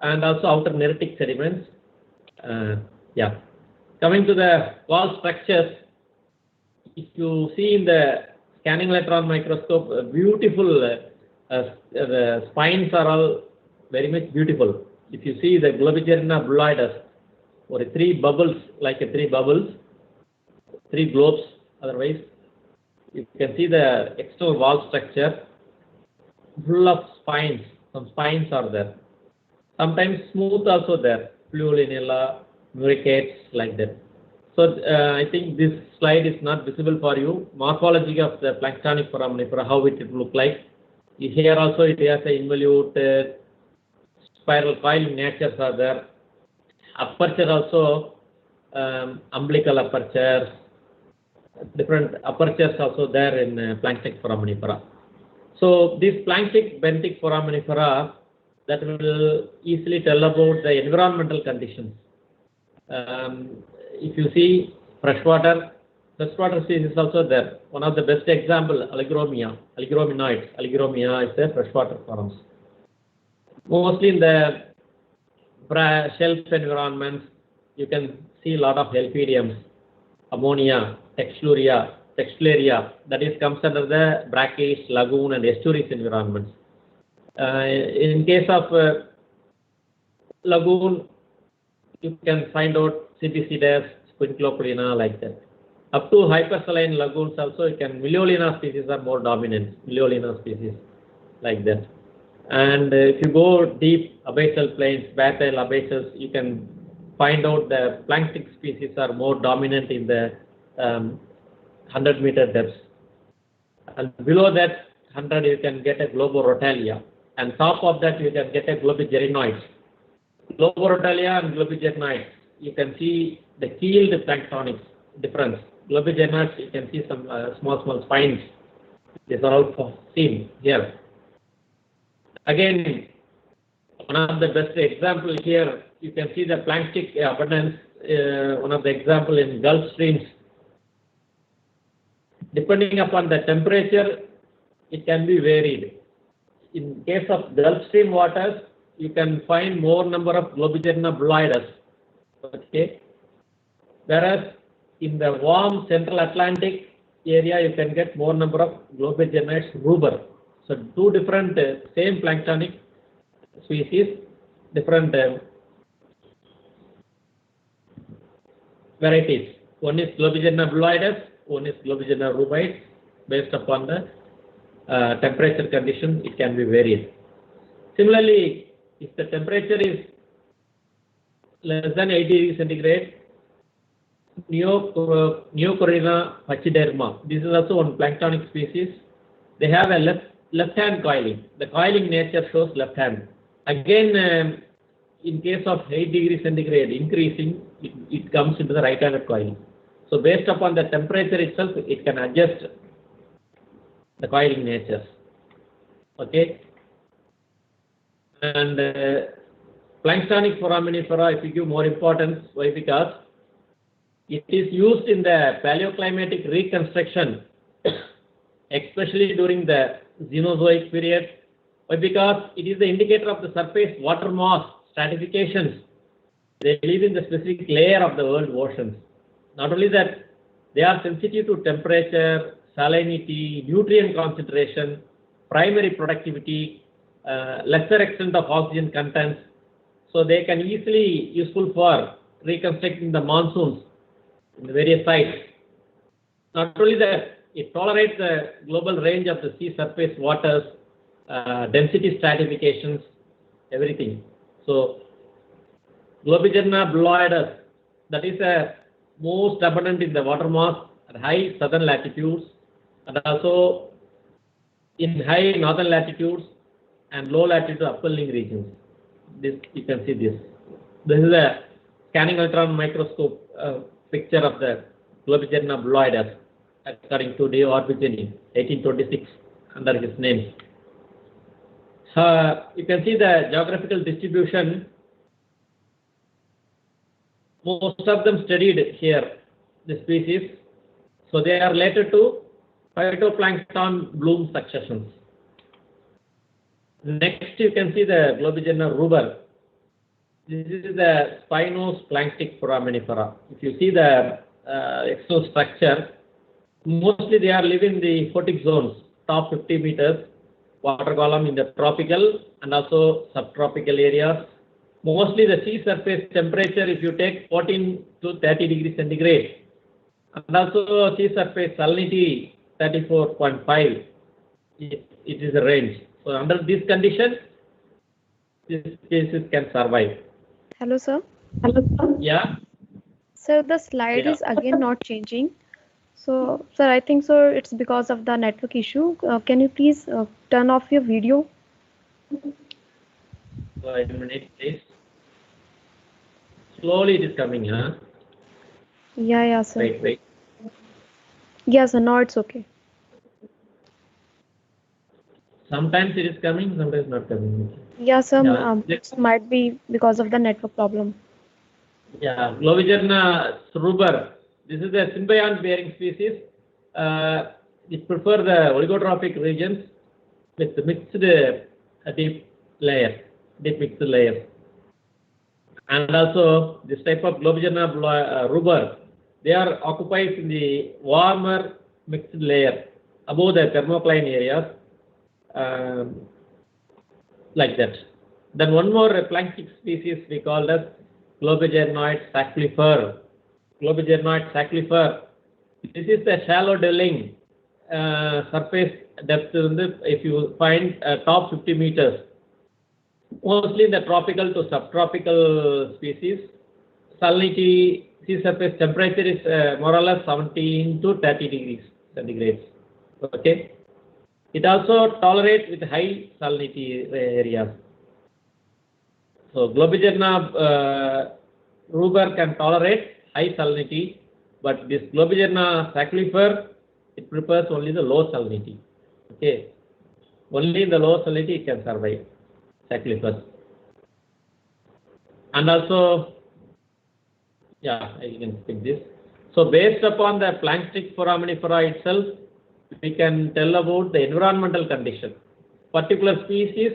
and also outer neritic sediments. Yeah. Coming to the wall structures, if you see in the scanning electron microscope, beautiful the spines are all very much beautiful. If you see the Globigerina bulloides, or three bubbles, like three bubbles, three globes, otherwise, you can see the external wall structure full of spines. Some spines are there. Sometimes smooth also there, fluolinella, muricates, like that. So I think this slide is not visible for you. Morphology of the planktonic foraminifera, how it will look like. Here also it has a involute, spiral coil natures are there. Aperture also, umbilical apertures, different apertures also there in planktonic foraminifera. So this planktic benthic foraminifera, that will easily tell about the environmental conditions. If you see freshwater species is also there. One of the best example, Alligromia, Alligrominoids. Alligromia is a freshwater forms. Mostly in the shelf environments, you can see a lot of Helphidiums, ammonia, textularia, that is comes under the brackish, lagoon and estuaries environments. In case of lagoon, you can find out Cipicides, Quincloclina, like that. Up to hypersaline lagoons also, you can Miliolina species are more dominant, Miliolina species, like that. And if you go deep abyssal plains, bathyl abyssals, you can find out the planktic species are more dominant in the 100-meter depths. And below that 100, you can get a Globorotalia. And top of that, you can get a Globigerinoids. Globorotalia and globigenoids, you can see the keeled planktonics difference. Globigenoids, you can see some small spines. These are all seen here. Again, one of the best example here, you can see the planktic abundance. One of the example in Gulf streams. Depending upon the temperature, it can be varied. In case of Gulf stream waters, you can find more number of Globigerina bluidus. Okay. Whereas in the warm central Atlantic area, you can get more number of Globigenoids ruber. So two different same planktonic species, different varieties. One is Globigerina bluidus, one is Globigerina rubeus. Based upon the temperature condition, it can be varied. Similarly, if the temperature is less than 80 degrees centigrade, Neocorina pachyderma, this is also one planktonic species. They have a left-hand coiling. The coiling nature shows left hand. Again, in case of 8 degrees centigrade increasing, it comes into the right-handed coiling. So based upon the temperature itself, it can adjust the coiling natures. Okay. And Planktonic foraminifera, if you give more importance, why? Because it is used in the paleoclimatic reconstruction, especially during the Cenozoic period. Why? Because it is the indicator of the surface water mass stratifications. They live in the specific layer of the world oceans. Not only that, they are sensitive to temperature, salinity, nutrient concentration, primary productivity, lesser extent of oxygen contents. So they can easily useful for reconstructing the monsoons in the various sites. Not only that, it tolerates the global range of the sea surface waters, density stratifications, everything. So Globigerina bluidus, that is most abundant in the water mass at high southern latitudes and also in high northern latitudes and low latitude upwelling regions. This you can see this. This is a scanning electron microscope picture of the Globigerina bluidus according to De Orbigine, 1826, under his name. You can see the geographical distribution. Most of them studied here, the species. So they are related to phytoplankton bloom successions. Next, you can see the Globigerina ruber. This is the spinoplanktic foraminifera. If you see the exostructure, mostly they are living in the photic zones, top 50 meters, water column in the tropical and also subtropical areas. Mostly the sea surface temperature, if you take 14 to 30 degrees centigrade, and also sea surface salinity 34.5, it is a range. So under this condition, these species can survive. Hello, sir. Yeah. Sir, the slide is again not changing. So, sir, I think so it's because of the network issue. Can you please turn off your video? Wait a minute, please. Slowly it is coming, huh? Yeah, sir. Wait. Yeah, sir, now it's okay. Sometimes it is coming, sometimes not coming. Yeah, sir, Yeah. it might be because of the network problem. Yeah, Globigerina ruber. This is a symbiont-bearing species. It prefers the oligotrophic regions with mixed deep mixed layers. And also this type of Globigerina ruber, they are occupied in the warmer mixed layer above the thermocline areas, like that. Then one more planktic species we call as Globigerinoid sacchalifer. Globigerinoid sacchalifer. This is the shallow dwelling surface depth. If you find top 50 meters, mostly in the tropical to subtropical species. Salinity, sea surface temperature is more or less 17 to 30 degrees centigrade. Okay. It also tolerates with high salinity areas. So Globigerina ruber can tolerate high salinity, but this Globigerina saccharifer, it prefers only the low salinity. Okay, only in the low salinity it can survive, saccharifer. And also, yeah, I can skip this. So based upon the Planktonic foraminifera itself, we can tell about the environmental condition. Particular species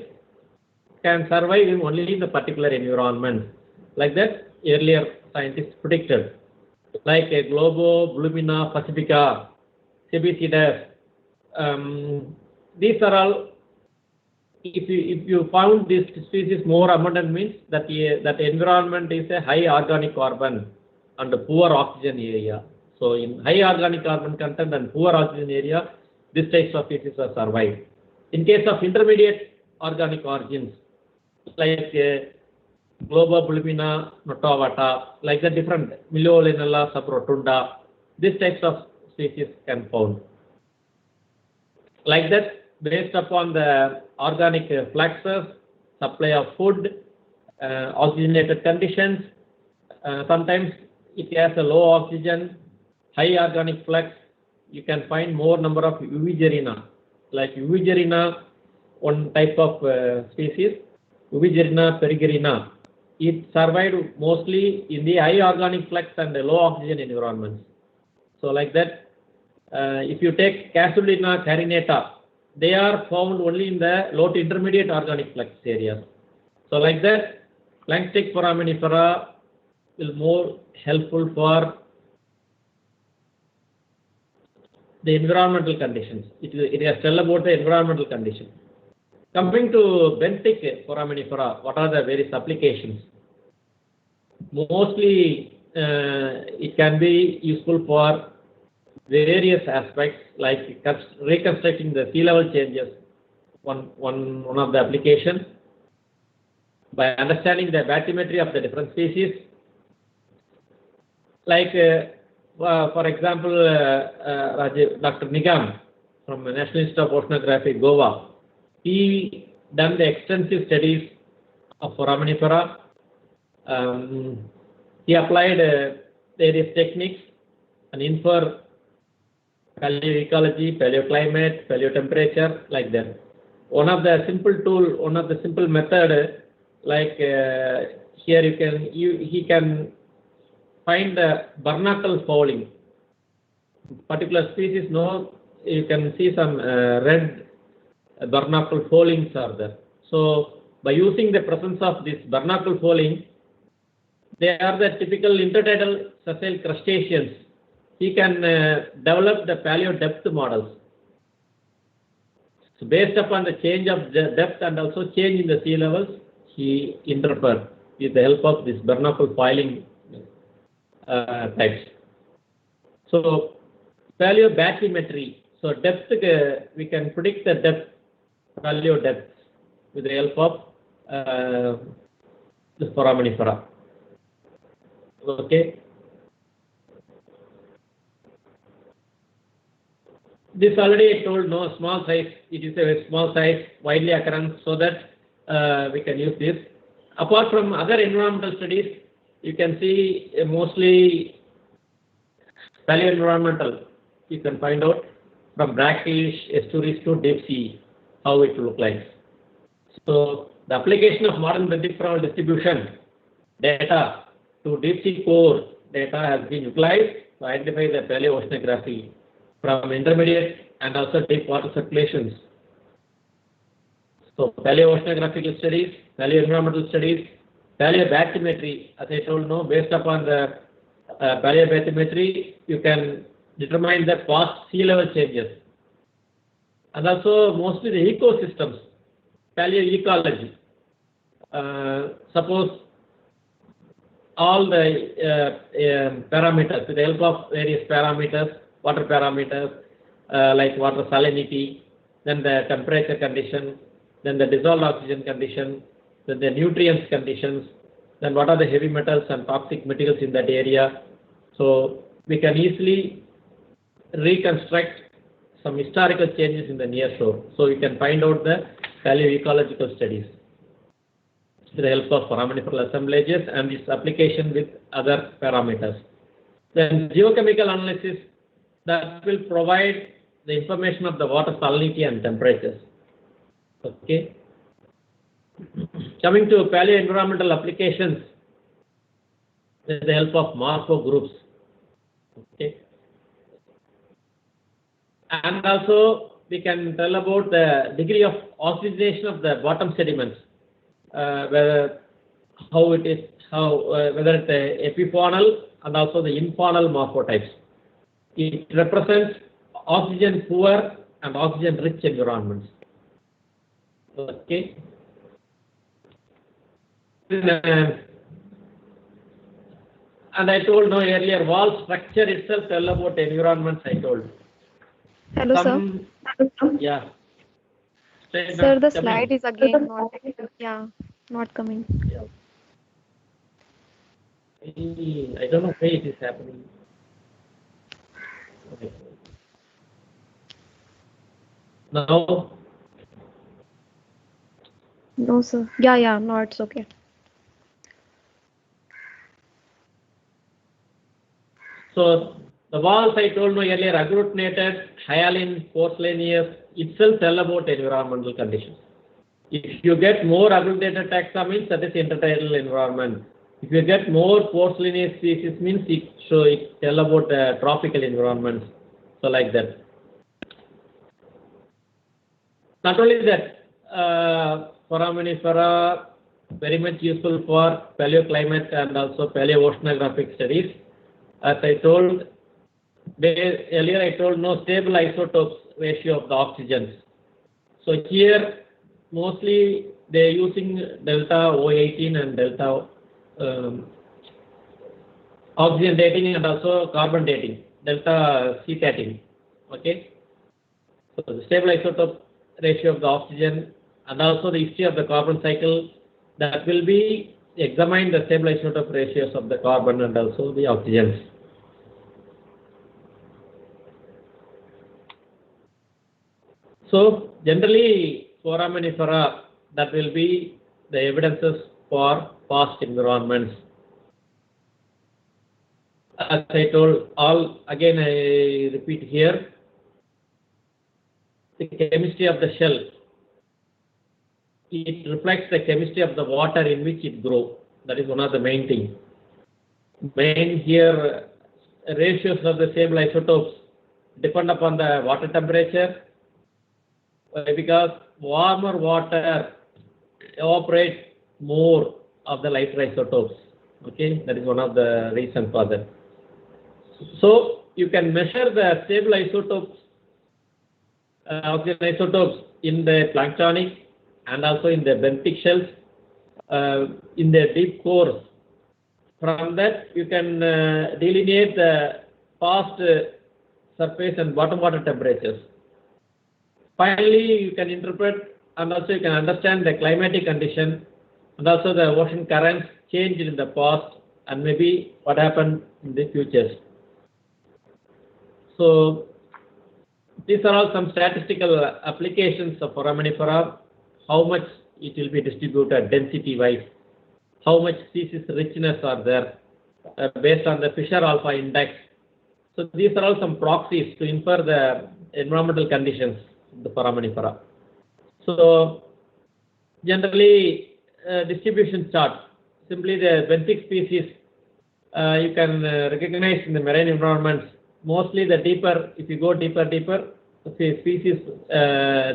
can survive only in the particular environment. Like that, earlier scientists predicted. Like a Globo-Blumina pacifica, Cebicidus. These are all. If you found this species more abundant, means that that environment is a high organic carbon and poor oxygen area. So in high organic carbon content and poor oxygen area, this types of species are survived. In case of intermediate organic origins, like Globo-Blumina notovata, like the different Miliolinella subrotunda, these types of species can found. Like that, based upon the organic fluxes, supply of food, oxygenated conditions, sometimes it has a low oxygen, high organic flux, you can find more number of Uvigerina. Like Uvigerina, one type of species, Uvigerina perigerina, it survived mostly in the high organic flux and the low oxygen environments. So like that, if you take Casulina carinata, they are found only in the low to intermediate organic flux areas. So like that, Planktonic foraminifera will more helpful for the environmental conditions. It has tell about the environmental conditions. Coming to Benthic foraminifera, what are the various applications? Mostly, it can be useful for various aspects, like reconstructing the sea level changes. One of the applications, by understanding the bathymetry of the different species. Like, for example, Dr. Nigam from the National Institute of Oceanography, Goa, he done the extensive studies of foraminifera. He applied various techniques and infer paleoecology, paleoclimate, paleotemperature, like that. One of the simple method, like here he can find the barnacle fouling. Particular species, you can see some red barnacle foulings are there. So by using the presence of this barnacle fouling, they are the typical intertidal sessile crustaceans. He can develop the paleo-depth models. So based upon the change of the depth and also change in the sea levels, he interpret with the help of this barnacle fouling types. So paleobathymetry. So depth, we can predict the depth, paleo-depth, with the help of this foraminifera. Okay. This already I told, small size. It is a small size, widely occurrence, so that we can use this. Apart from other environmental studies, you can see mostly Paleoenvironmental. You can find out from brackish estuaries to deep sea how it will look like. So the application of modern benthic foraminifera distribution data to deep sea core data has been utilized to identify the paleoceanography from intermediate and also deep water circulations. So paleoceanographical studies, paleoenvironmental studies, paleobathymetry, as I told, based upon the paleobathymetry, you can determine the past sea level changes. And also mostly the ecosystems, paleoecology. Suppose all the parameters, with the help of various parameters, water parameters, like water salinity, then the temperature condition, then the dissolved oxygen condition, then the nutrients conditions, then what are the heavy metals and toxic materials in that area. So we can easily reconstruct some historical changes in the near shore. So you can find out the paleoecological studies. with the help of foraminiferal assemblages and its application with other parameters. Then geochemical analysis that will provide the information of the water salinity and temperatures. Okay. Coming to paleoenvironmental applications with the help of morpho groups. Okay. And also we can tell about the degree of oxidation of the bottom sediments, whether it is whether it's epifaunal and also the infaunal morphotypes. It represents oxygen poor and oxygen rich environments. Okay. And I told earlier, wall structure itself tell about environments. I told. Hello, sir. Yeah. Sir, the slide is again not coming. Yeah. I don't know why it is happening. Okay. Now. No, sir. Yeah. No, it's okay. So the walls I told earlier, agglutinated, hyaline, porcelaneous, itself tell about environmental conditions. If you get more agglutinated taxa means that is intertidal environment. If you get more porcelaneous species means it tell about the tropical environments. So like that. Not only that, foraminifera very much useful for paleoclimate and also paleooceanographic studies. As I told earlier, I told no stable isotopes ratio of the oxygens. So here mostly they are using delta O18 and delta oxygen dating and also carbon dating, delta C13. Okay. So the stable isotope ratio of the oxygen and also the history of the carbon cycle, that will be examine the stable isotope ratios of the carbon and also the oxygens. So generally foraminifera, that will be the evidences for past environments. As I told, again I repeat here, the chemistry of the shell, it reflects the chemistry of the water in which it grows. That is one of the main things. Main here ratios of the stable isotopes depend upon the water temperature, because warmer water evaporates more of the lighter isotopes. Okay, that is one of the reasons for that. So you can measure the stable isotopes, oxygen isotopes in the planktonic and also in the benthic shells, in the deep cores. From that you can delineate the past surface and bottom water temperatures. Finally, you can interpret and also you can understand the climatic condition and also the ocean currents changed in the past and maybe what happened in the future. So these are all some statistical applications of foraminifera, how much it will be distributed density wise, how much species richness are there based on the Fisher alpha index. So these are all some proxies to infer the environmental conditions of the foraminifera. So generally distribution chart, simply the benthic species you can recognize in the marine environments. Mostly the deeper, if you go deeper, the species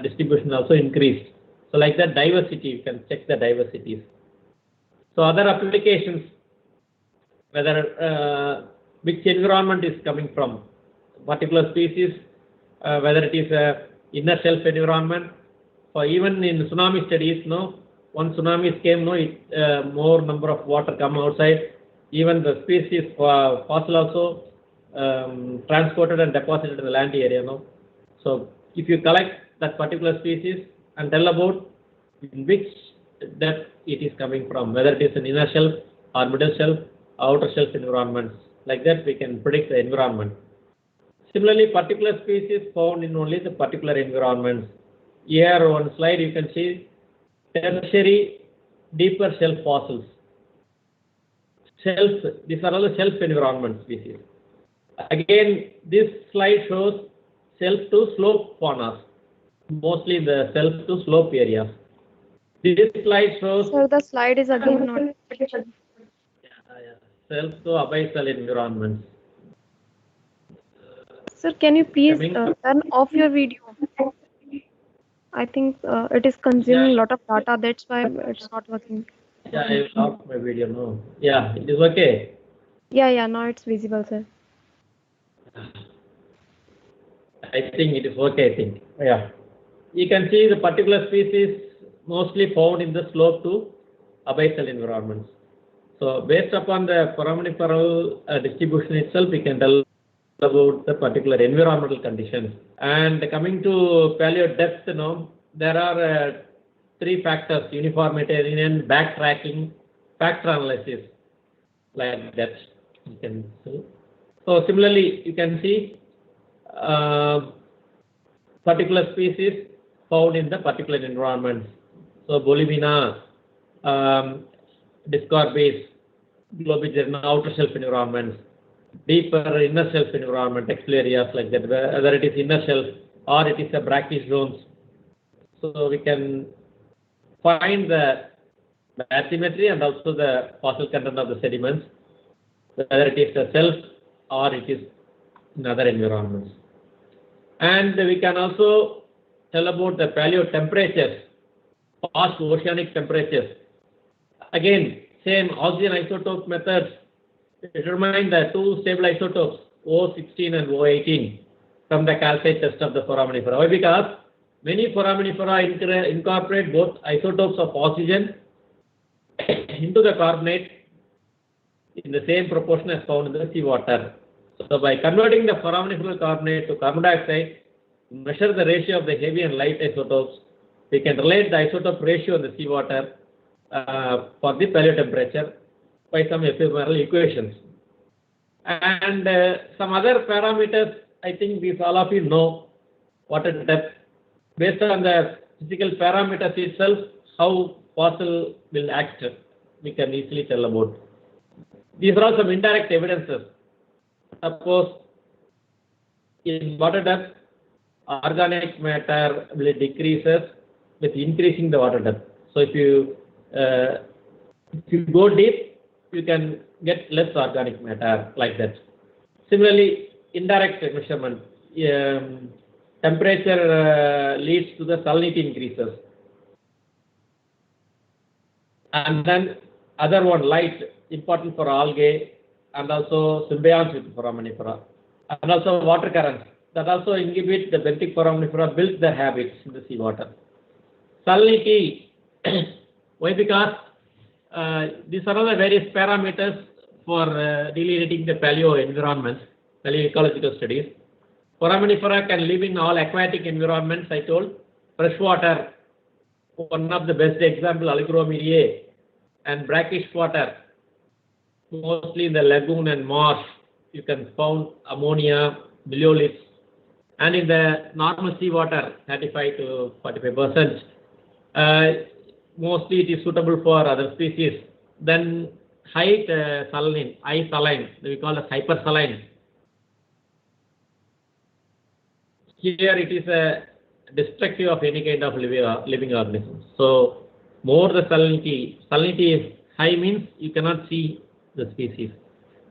distribution also increased. So like that diversity, you can check the diversities. So other applications, whether which environment is coming from particular species, whether it is a inner shelf environment, or even in tsunami studies, once tsunamis came, more number of water come outside. Even the species fossil also transported and deposited in the land area. So if you collect that particular species and tell about in which depth it is coming from, whether it is an inner shelf or middle shelf, outer shelf environments, like that we can predict the environment. Similarly, particular species found in only the particular environments. Here one slide you can see tertiary deeper shelf fossils. Shelf, these are all the shelf environment species. Again, this slide shows shelf to slope faunas, mostly in the shelf to slope areas. This slide shows. Sir, the slide is again not. Shelf to abyssal environments. Sir, can you please turn off your video? I think it is consuming a lot of data. That's why it's not working. Yeah, I will off my video. No. Yeah, it is okay. Yeah, now it's visible, sir. I think it is okay. I think. Yeah. You can see the particular species mostly found in the slope to abyssal environments. So based upon the foraminiferal distribution itself, we can tell about the particular environmental conditions. And coming to paleo-depth, there are 3 factors: uniformitarian, backtracking, factor analysis, like that. You can see. So similarly, you can see particular species found in the particular environment. So Bolivina, Discorbis, Globigerina, outer shelf environments, deeper inner shelf environment, textile areas like that, whether it is inner shelf or it is a brackish zones. So we can find the bathymetry and also the fossil content of the sediments, whether it is a shelf or it is in other environments. And we can also tell about the paleo temperatures, past oceanic temperatures. Again, same oxygen isotope methods determine the 2 stable isotopes, O16 and O18, from the calcite test of the foraminifera. Why? Because many foraminifera incorporate both isotopes of oxygen into the carbonate in the same proportion as found in the seawater. So by converting the foraminiferal carbonate to carbon dioxide, measure the ratio of the heavy and light isotopes, we can relate the isotope ratio in the seawater for the paleo temperature by some ephemeral equations. And some other parameters, I think these all of you know, water depth. Based on the physical parameters itself, how fossil will act, we can easily tell about. These are all some indirect evidences. Suppose in water depth, organic matter will decreases with increasing the water depth. So if you go deep, you can get less organic matter like that. Similarly, indirect measurement, temperature leads to the salinity increases. And then other one, light, important for algae and also symbionts with foraminifera. And also water currents that also inhibit the benthic foraminifera build their habits in the seawater. Salinity, why? Because these are all the various parameters for delineating the paleo environments, paleoecological studies. Foraminifera can live in all aquatic environments, I told. Freshwater, one of the best example, Alligromeriae, and brackish water, mostly in the lagoon and marsh, you can find ammonia, bilioliths, and in the normal seawater, 35 to 45%. Mostly it is suitable for other species. Then high saline, we call it hypersaline. Here it is a destructive of any kind of living organism. So more the salinity is high means you cannot see the species.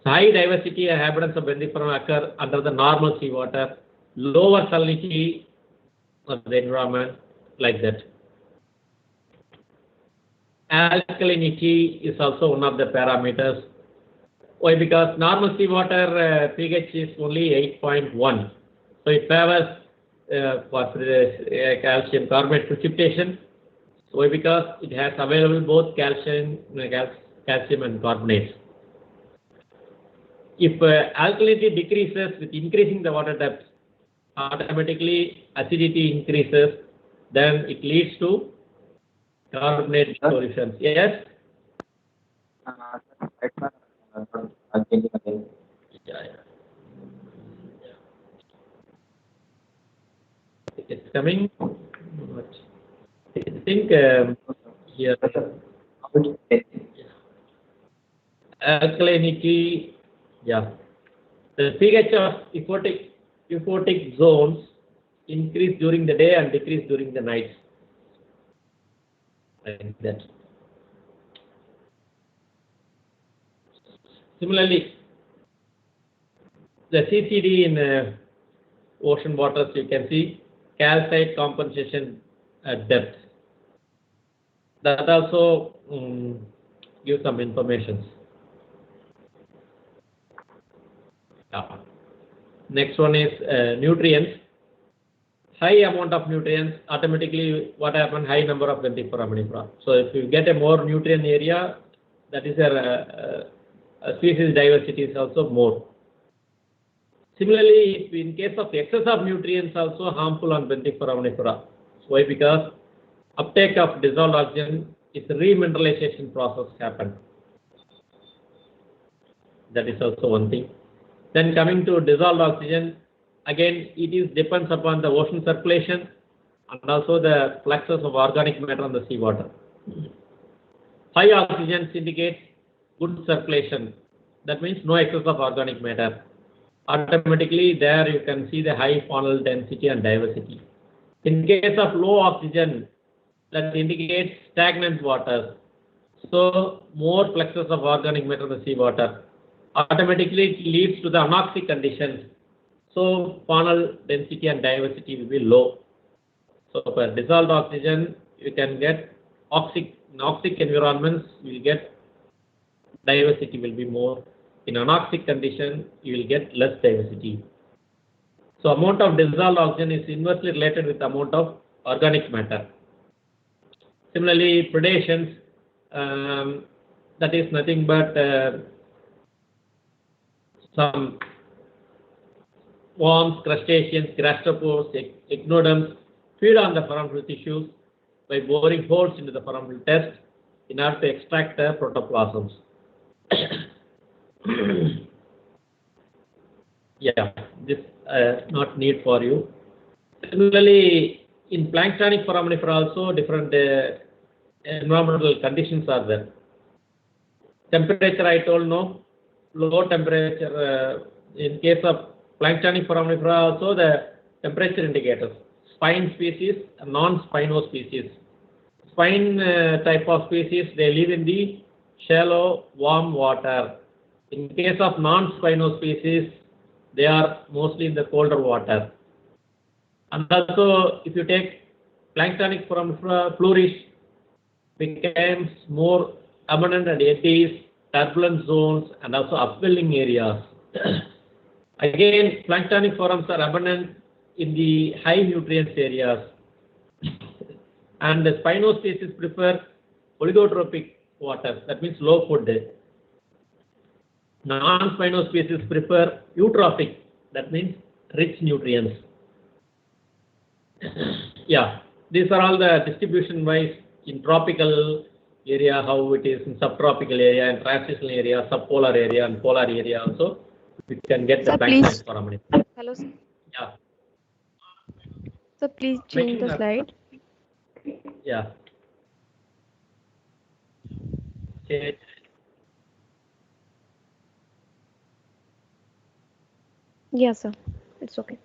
So high diversity inhabitants of benthic foraminifera occur under the normal seawater. Lower salinity of the environment, like that. Alkalinity is also one of the parameters. Why? Because normal seawater pH is only 8.1. So it favors for calcium carbonate precipitation. Why? Because it has available both calcium and carbonates. If alkalinity decreases with increasing the water depth, automatically acidity increases, then it leads to carbonate solutions. Yes? It's coming. I think here. alkalinity, yeah. The pH of euphotic zones increase during the day and decrease during the night. Like that. Similarly, the CCD in ocean waters, you can see calcite compensation at depth. That also gives some information. Yeah. Next one is nutrients. High amount of nutrients, automatically what happens? High number of Benthic Foraminifera. So if you get a more nutrient area, that is a species diversity is also more. Similarly, if in case of excess of nutrients, also harmful on Benthic Foraminifera. Why? Because uptake of dissolved oxygen is remineralization process happen. That is also one thing. Then coming to dissolved oxygen, again it is depends upon the ocean circulation and also the fluxes of organic matter on the seawater. High oxygen indicates good circulation. That means no excess of organic matter. Automatically there you can see the high faunal density and diversity. In case of low oxygen, that indicates stagnant water. So more fluxes of organic matter in the seawater. Automatically it leads to the anoxic conditions. So faunal density and diversity will be low. So for dissolved oxygen, you can get oxic environments, you will get diversity will be more. In anoxic condition, you will get less diversity. So amount of dissolved oxygen is inversely related with the amount of organic matter. Similarly, predations, that is nothing but some worms, crustaceans, gastropods, echinoderms feed on the foraminal tissues by boring holes into the foraminal test in order to extract the protoplasms. Yeah, this not need for you. Similarly, in planktonic foraminifera also different environmental conditions are there. Temperature I told no, low temperature. In case of planktonic foraminifera also the temperature indicators. Spine species and non-spino species. Spine type of species, they live in the shallow warm water. In case of non-spino species, they are mostly in the colder water. And also, if you take planktonic foraminifera, flourish becomes more abundant and eddies, turbulent zones, and also upwelling areas. Again, planktonic forms are abundant in the high nutrients areas. And the spino species prefer oligotropic water, that means low food. Non-spino species prefer eutrophic, that means rich nutrients. Yeah, these are all the distribution wise in tropical area, how it is in subtropical area, and transitional area, subpolar area, and polar area also. We can get the planktonic foraminifera. Hello, sir. Yeah. So please change the slide. Yeah. Change. Yeah, sir. It's okay.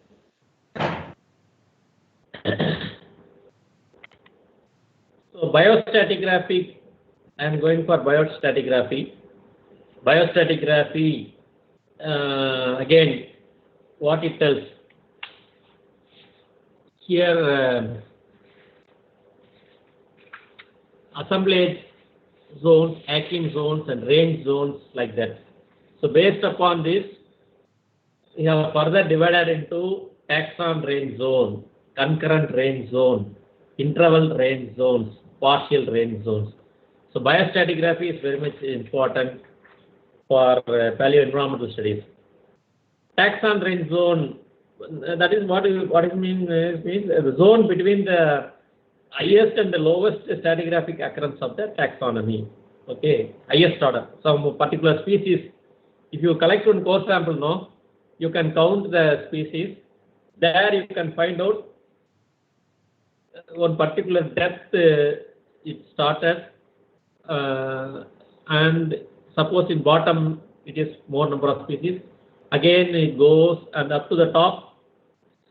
So biostratigraphy, I am going for biostratigraphy. Biostratigraphy, again, what it tells. Here, assemblage zones, acting zones, and range zones like that. So based upon this, we have further divided into taxon range zone, concurrent range zone, interval range zones, partial range zones. So biostratigraphy is very much important for paleoenvironmental studies. Taxon range zone, that is what it means the zone between the highest and the lowest stratigraphic occurrence of the taxonomy. Okay, highest order. Some particular species, if you collect one core sample, no, you can count the species. There you can find out one particular depth it started, and suppose in bottom it is more number of species, again it goes and up to the top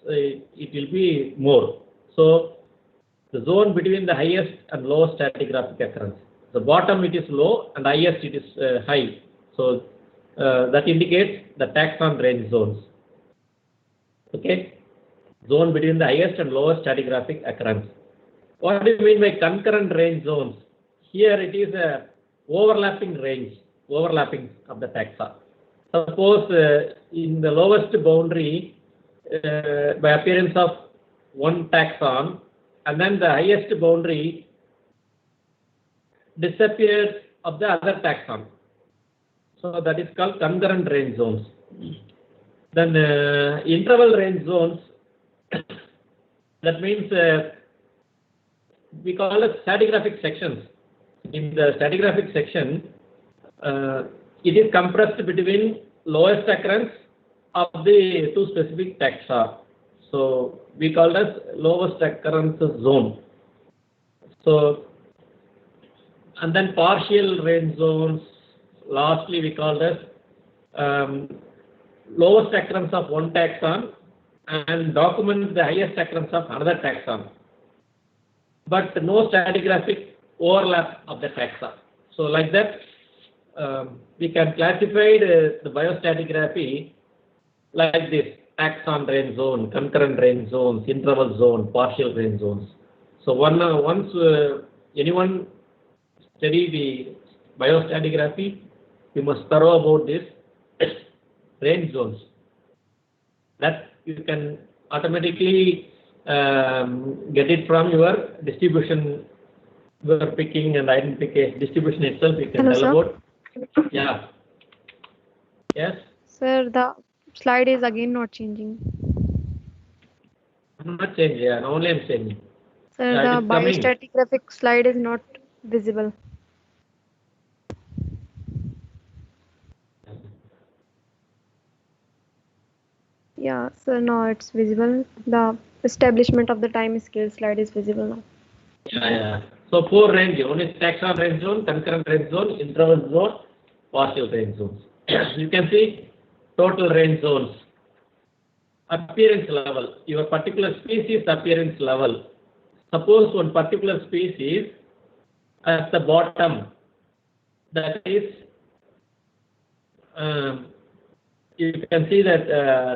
it will be more. So the zone between the highest and lowest stratigraphic occurrence. The bottom it is low and highest it is high. So that indicates the taxon range zones. Okay, zone between the highest and lowest stratigraphic occurrence. What do you mean by concurrent range zones? Here it is a overlapping range, overlapping of the taxa. Suppose in the lowest boundary, by appearance of one taxon, and then the highest boundary disappears of the other taxon. So that is called concurrent range zones. Then interval range zones, that means we call it stratigraphic sections. In the stratigraphic section, it is compressed between lowest occurrence of the two specific taxa. So we call it as lowest occurrence zone. So, and then partial range zones, lastly we call this lowest occurrence of one taxon and document the highest occurrence of another taxon, but no stratigraphic overlap of the taxa. So like that, we can classify the biostratigraphy like this: taxon range zone, concurrent range zones, interval zone, partial range zones. So once anyone study the biostratigraphy, you must thorough about this range zones. That you can automatically get it from your distribution. You are picking and identification distribution itself. You can Hello, tell sir. about. Yeah. Yes. Sir, the slide is again not changing. I'm not changing. Yeah. Only I'm changing. Sir, It the is coming. biostratigraphic slide is not visible. Yeah, sir, now it's visible. The establishment of the time scale slide is visible now. Yeah. So 4 range. One is taxon range zone, concurrent range zone, interval zone, partial range zones. You can see total range zones. Appearance level. Your particular species appearance level. Suppose one particular species at the bottom, that is, you can see that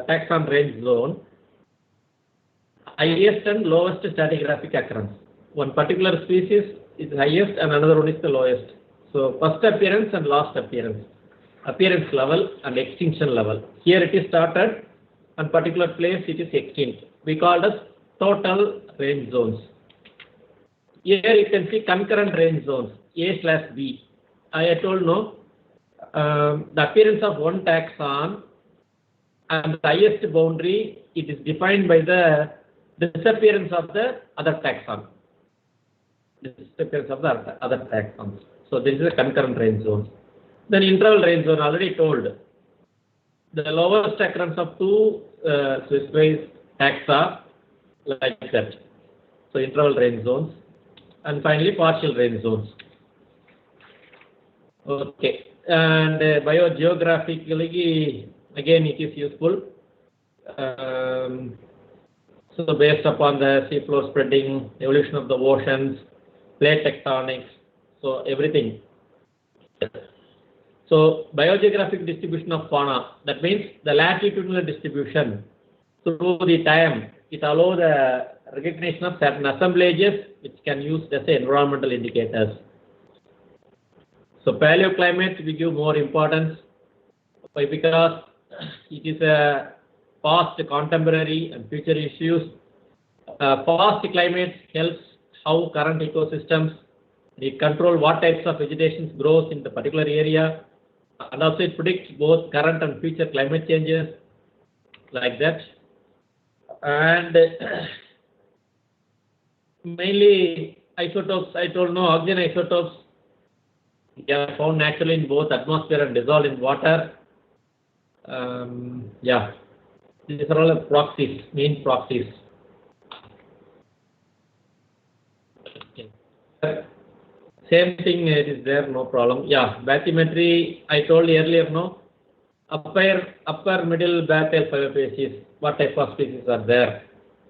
taxon range zone, highest and lowest stratigraphic occurrence. One particular species is highest and another one is the lowest. So first appearance and last appearance, appearance level and extinction level. Here it is started and particular place it is extinct. We call as total range zones. Here you can see concurrent range zones, A/B. I told no, the appearance of one taxon and the highest boundary, it is defined by the disappearance of the other taxon. Disappearance of the other taxons. So this is a concurrent range zone. Then interval range zone, already told. The lowest occurrence of two specified taxa, like that. So interval range zones. And finally partial range zones. Okay. And biogeographically, again it is useful. So based upon the seafloor spreading, evolution of the oceans, plate tectonics, so everything. So biogeographic distribution of fauna, that means the latitudinal distribution through the time, it allows the recognition of certain assemblages which can use as environmental indicators. So paleoclimate we give more importance. Why? Because it is a past, contemporary and future issues. Past climate helps how current ecosystems, it control what types of vegetation grows in the particular area, and also it predicts both current and future climate changes, like that. And mainly isotopes, I told no, oxygen isotopes, they are found naturally in both atmosphere and dissolved in water. Yeah, these are all proxies, main proxies. Same thing it is there, no problem. Yeah, bathymetry, I told earlier, no? Upper middle bathyal biophysis, what type of species are there?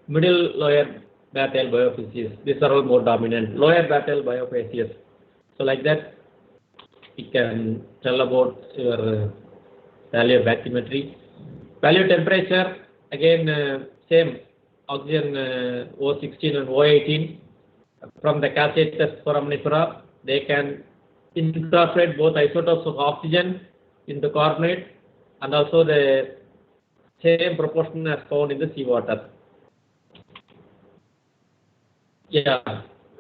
Middle, lower bathyal biophysis, these are all more dominant. Lower bathyal biophysis. So like that, we can tell about your paleobathymetry. Paleo temperature, again, same, oxygen O16 and O18. From the calcareous foraminifera, they can incorporate both isotopes of oxygen in the carbonate and also the same proportion as found in the seawater. Yeah,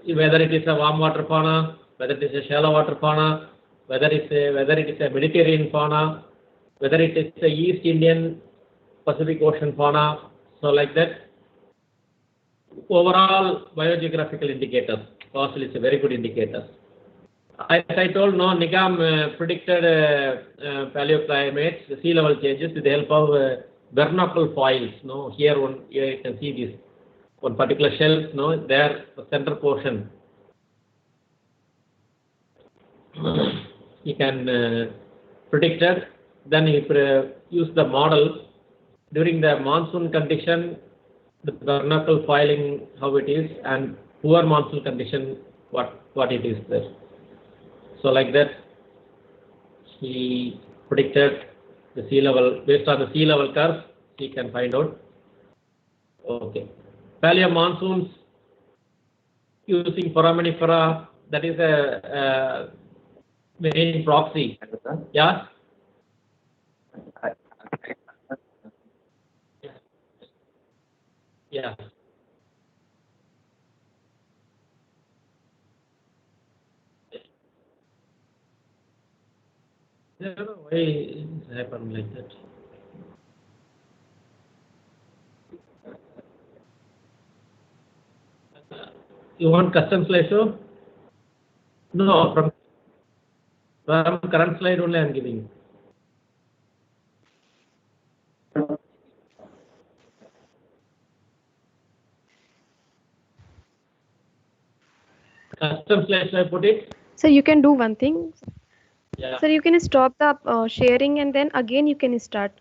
whether it is a warm water fauna, whether it is a shallow water fauna, whether it is a Mediterranean fauna, whether it is a East Indian Pacific Ocean fauna, so like that. Overall biogeographical indicators, fossil is a very good indicator. As I told, no, NIGAM predicted paleoclimates, the sea level changes with the help of barnacle foils. No, here you can see this one particular shelf. No, there the center portion. You can predict it. Then you use the model during the monsoon condition. The barnacle foiling, how it is, and poor monsoon condition, what it is there. So like that, he predicted the sea level based on the sea level curve. He can find out. Okay, paleo monsoons using foraminifera. That is a main proxy. Yeah. Yeah. I don't know why it happened like that. You want custom slideshow? No, from current slide only I am giving. Custom slideshow I put it. So you can do one thing. Yeah. So you can stop the sharing and then again you can start.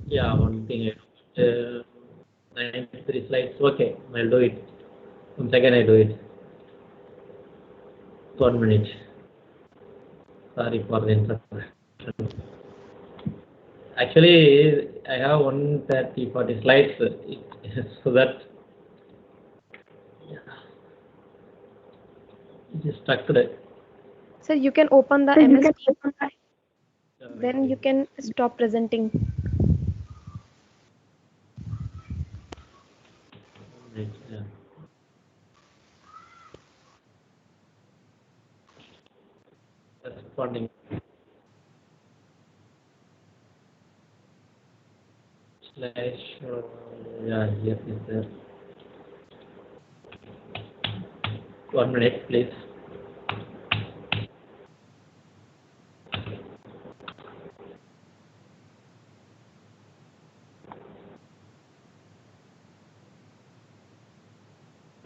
Yeah, one thing. 93 slides. Okay, I'll do it. 1 second, I do it. 1 minute. Sorry for the interruption. Actually, I have 130, 40 slides, so that it is stuck today. So you can open the MS Teams, then you can stop presenting. Yeah. Responding. Slideshow. Yeah, here is there. 1 minute, please.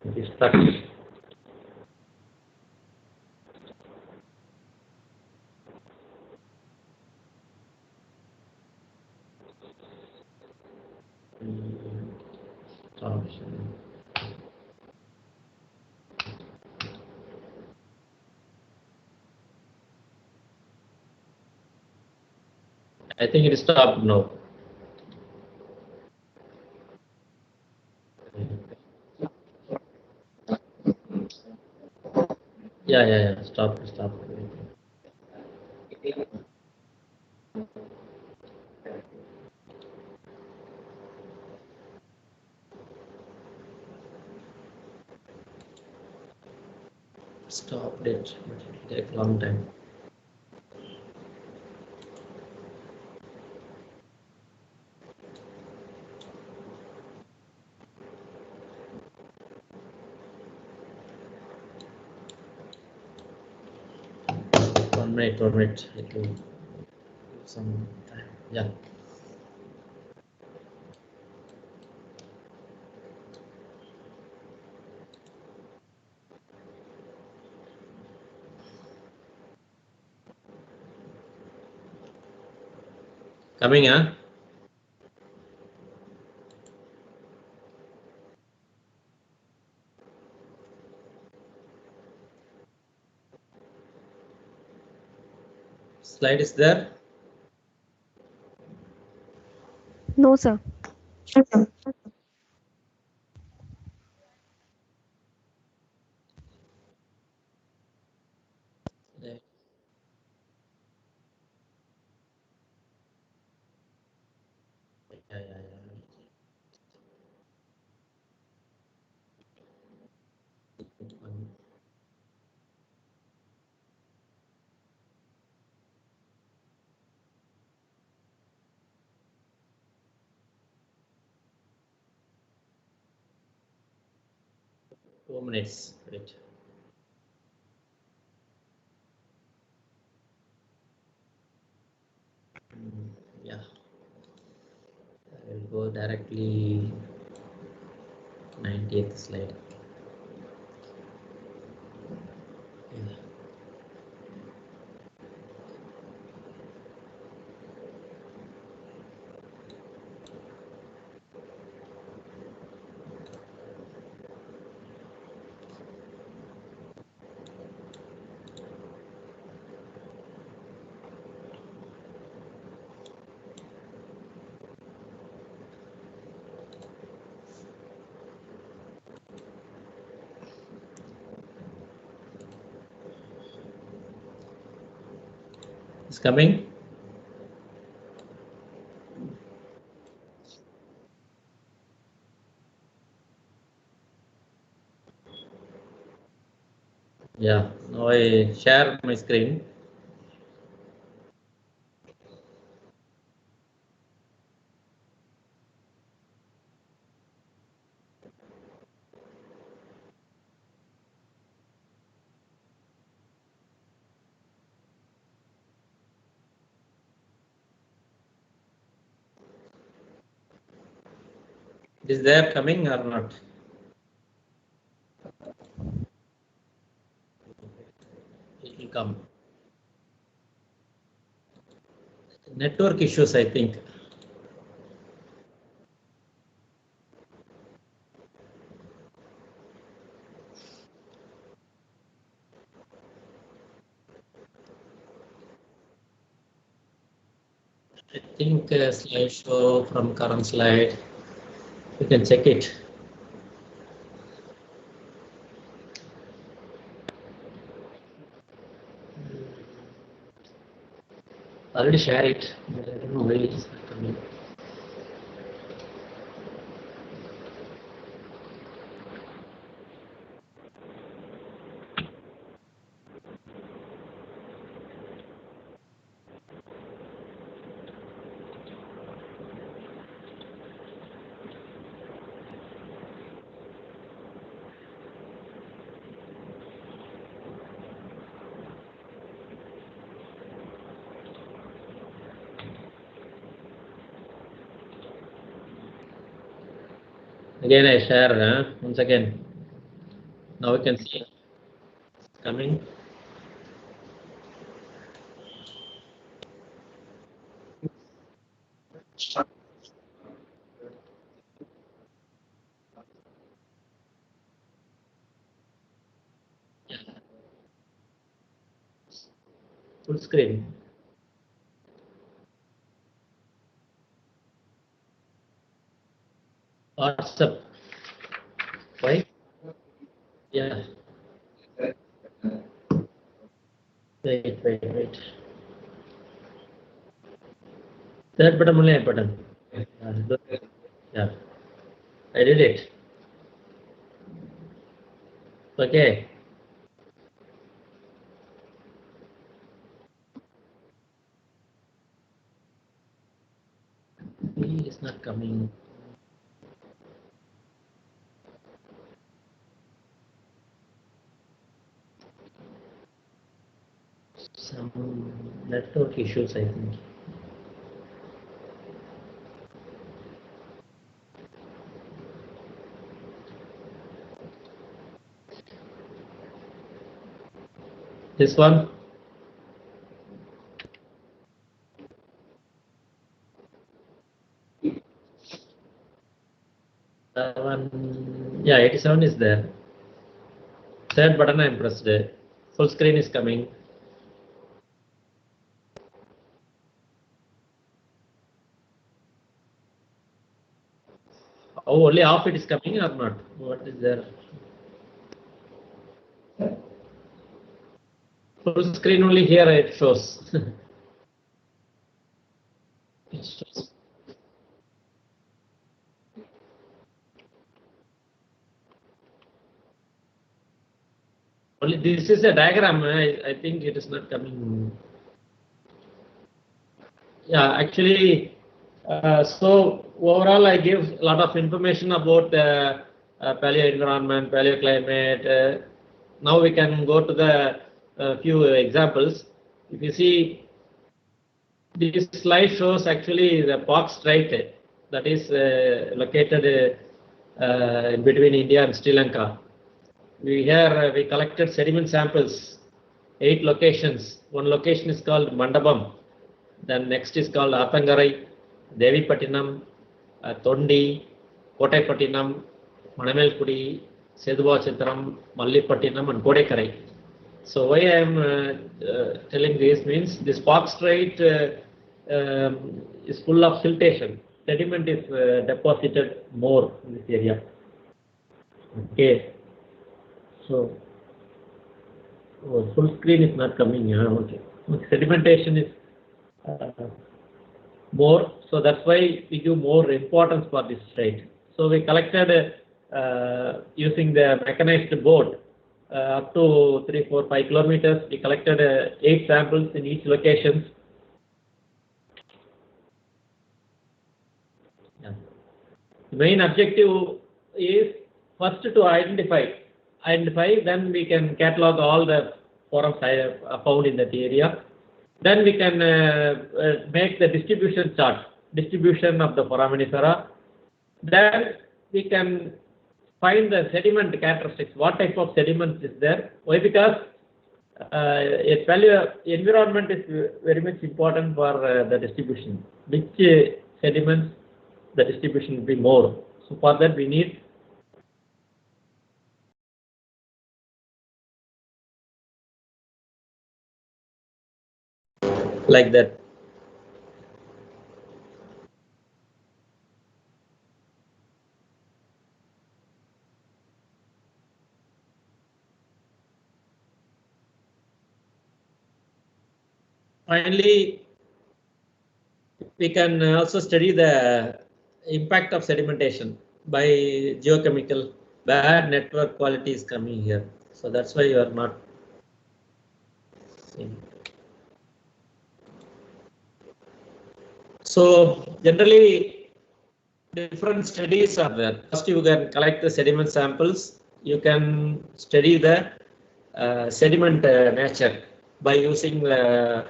It is stuck. Stop. I think it is stopped now. Yeah. Stop. Stopped it. But it will take a long time. One minute. It will some time. Yeah. Coming, huh? Slide is there? No, sir. There. Yeah. 2 minutes. Wait. Yeah. I will go directly 90th slide. Yeah. It's coming. Yeah. Now I share my screen. Is there coming or not? It will come. Network issues, I think. I think slideshow from current slide. You can check it. Already share it, but I don't know why it is not coming. Again, I share once again. Now we can see it coming. Full screen. WhatsApp. Why? Yeah. Wait. Third button only button. Yeah. I did it. Okay. It is not coming. Some network issues, I think. This one. Yeah, 87 is there. Third button I am pressed. Full screen is coming. Oh, only half it is coming or not? What is there? Full screen only here it shows. It shows. Only this is a diagram. I think it is not coming. Yeah, actually, so overall, I give a lot of information about the paleo environment, paleoclimate. Now we can go to the few examples. If you see, this slide shows actually the Fox Strait that is located in between India and Sri Lanka. We collected sediment samples, 8 locations. One location is called Mandapam. Then next is called Athangarai, Devipattinam, Tondi, Kottaipattinam, Manamelkudi, Seduvachitram, Mallipattinam, and Kodekarai. So why I am telling this means this Fox Strait is full of siltation. Sediment is deposited more in this area. Okay. So full screen is not coming. Okay. Sedimentation is more, so that's why we give more importance for this strait. So we collected using the mechanized boat up to 3, 4, 5 kilometers. We collected 8 samples in each location. Yeah. The main objective is first to identify, then we can catalog all the forms found in that area. Then we can make the distribution chart, distribution of the foraminifera. Then we can find the sediment characteristics, what type of sediment is there. Why? Because a paleo environment is very much important for the distribution. Which sediments the distribution will be more. So for that we need like that. Finally, we can also study the impact of sedimentation by geochemical. Bad network quality is coming here, so that's why you are not seeing. So generally, different studies are there. First, you can collect the sediment samples. You can study the sediment nature by using the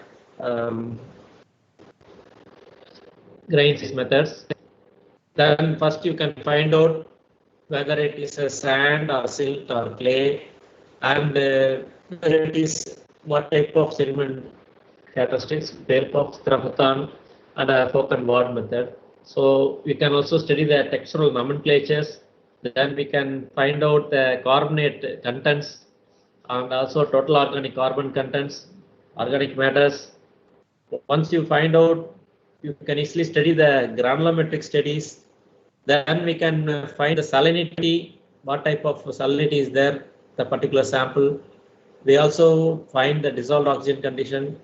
grains methods. Then first you can find out whether it is a sand or silt or clay, and whether it is what type of sediment characteristics, Delphox, Graphothon, and a fork and word method. So we can also study the textural nomenclatures. Then we can find out the carbonate contents and also total organic carbon contents, organic matters. Once you find out, you can easily study the granulometric studies. Then we can find the salinity, what type of salinity is there, the particular sample. We also find the dissolved oxygen condition.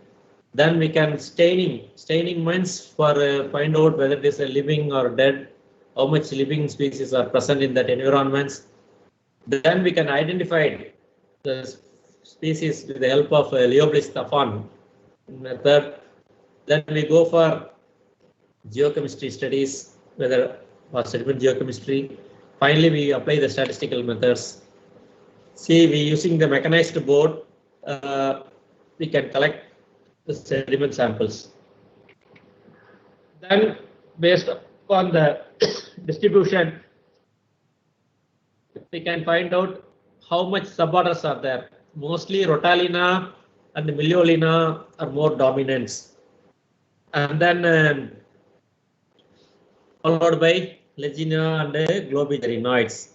Then we can staining means for find out whether it is a living or dead, how much living species are present in that environments. Then we can identify the species with the help of Lioblis-Staffan method. Then we go for geochemistry studies, whether for sediment geochemistry. Finally, we apply the statistical methods. See, we using the mechanized board, we can collect the sediment samples. Then, based upon the distribution, we can find out how much suborders are there. Mostly Rotallina and Miliolina are more dominants. And then followed by Legionella and Globigerinoids.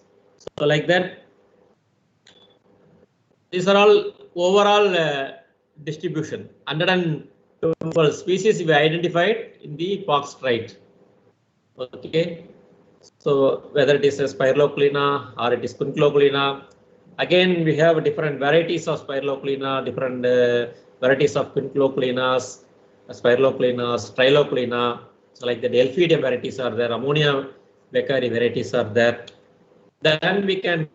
So like that, these are all overall distribution. 112 species we identified in the Fox Strait. Okay, so whether it is a Spiruloclina or it is Quincloclina, again we have different varieties of Spiruloclina, different varieties of Quincloclinas, Spiruloclinas, Triloclina. So like the Delphidium varieties are there, Ammonia beccari varieties are there. Then we can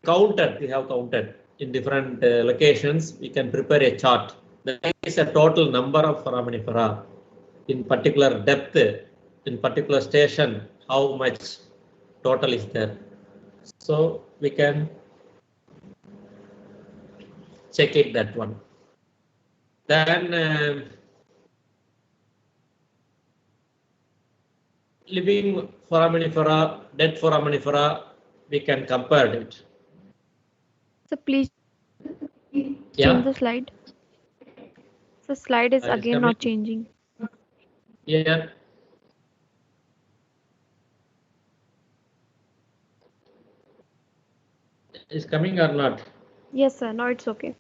counted, we have counted in different locations. We can prepare a chart. That is a total number of foraminifera in particular depth, in particular station, how much total is there. So we can check it, that one. Then living foraminifera, dead foraminifera, we can compare it. So please change Yeah. the slide. The slide is again not changing. Yeah. Is coming or not? Yes, sir. Now it's okay.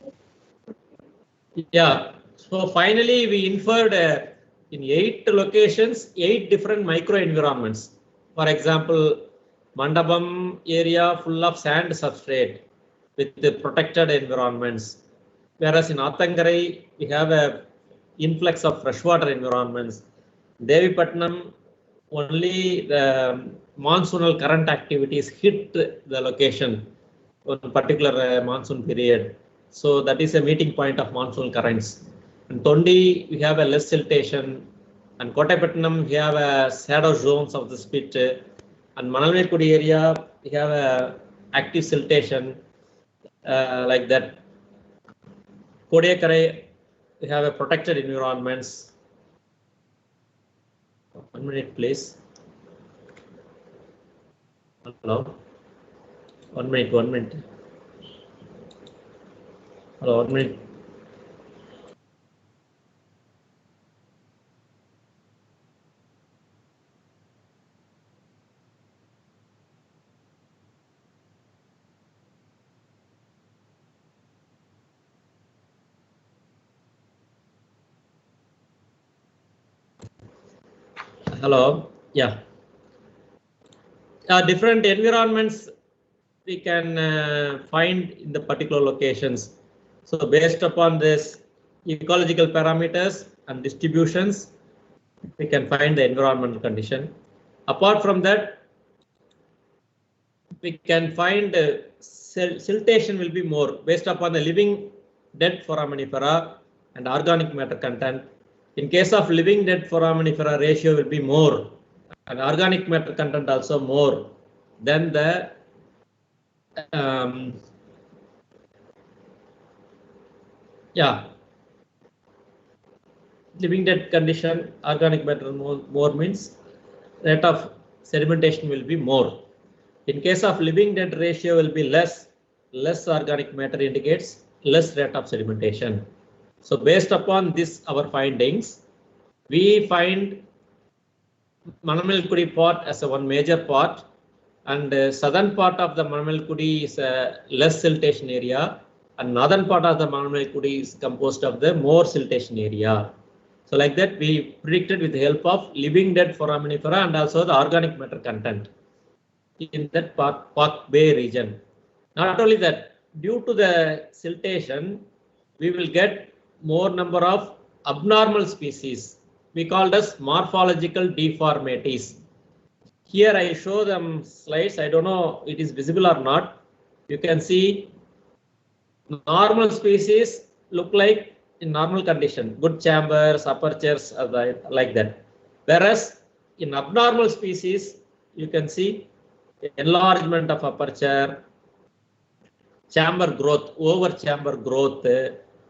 Yeah. So finally, we inferred in 8 locations, 8 different microenvironments. For example, Mandapam area full of sand substrate with the protected environments. Whereas in Athangarai, we have a influx of freshwater environments. Devipatnam, only the monsoonal current activities hit the location on a particular monsoon period. So that is a meeting point of monsoon currents. In Tondi, we have a less siltation, and Kottaypatnam, we have a shadow zones of the spit, and Manalmekudi area, we have a active siltation like that. Kodiyakarai, we have a protected environments. 1 minute, please. Hello. 1 minute, 1 minute. Hello, 1 minute. Hello. Yeah. Different environments we can find in the particular locations. So based upon this ecological parameters and distributions, we can find the environmental condition. Apart from that, we can find siltation will be more based upon the living dead foraminifera and organic matter content. In case of living dead foraminifera, ratio will be more, and organic matter content also more than the living dead condition. Organic matter more means rate of sedimentation will be more. In case of living dead, ratio will be less organic matter indicates less rate of sedimentation. So based upon this, our findings, we find Manamelkudi part as a one major part, and southern part of the Manamelkudi is a less siltation area, and northern part of the Manamelkudi is composed of the more siltation area. So like that, we predicted with the help of living dead foraminifera and also the organic matter content in that Park Bay region. Not only that, due to the siltation, we will get more number of abnormal species. We called as morphological deformities. Here I show them slides. I don't know it is visible or not. You can see normal species look like in normal condition, good chambers, apertures, like that. Whereas in abnormal species, you can see enlargement of aperture, chamber growth, over chamber growth.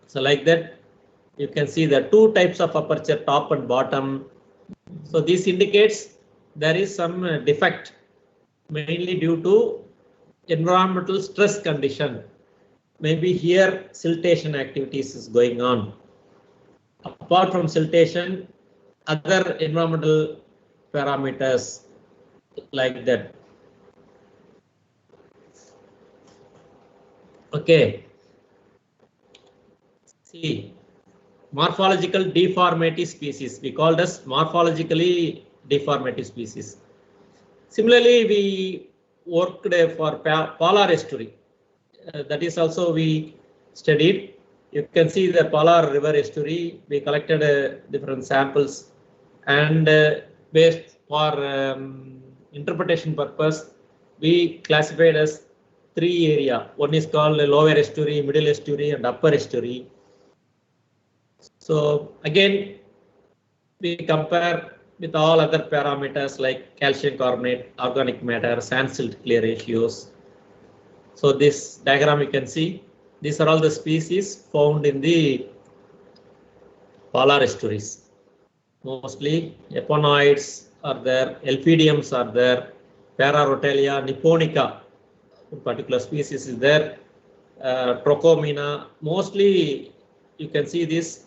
So like that, you can see the two types of aperture, top and bottom. So this indicates there is some defect, mainly due to environmental stress condition. Maybe here siltation activities is going on. Apart from siltation, other environmental parameters like that. Okay. See, morphological deformity species. We called as morphologically deformity species. Similarly, we worked for polar estuary. That is also we studied. You can see the polar river estuary. We collected different samples, and based for interpretation purpose, we classified as 3 areas. One is called lower estuary, middle estuary, and upper estuary. So again, we compare with all other parameters like calcium carbonate, organic matter, sand silt clay ratios. So this diagram you can see, these are all the species found in the polar estuaries. Mostly eponoids are there, Elphidiums are there, Pararotalia nipponica, particular species is there, Trocomina. Mostly you can see this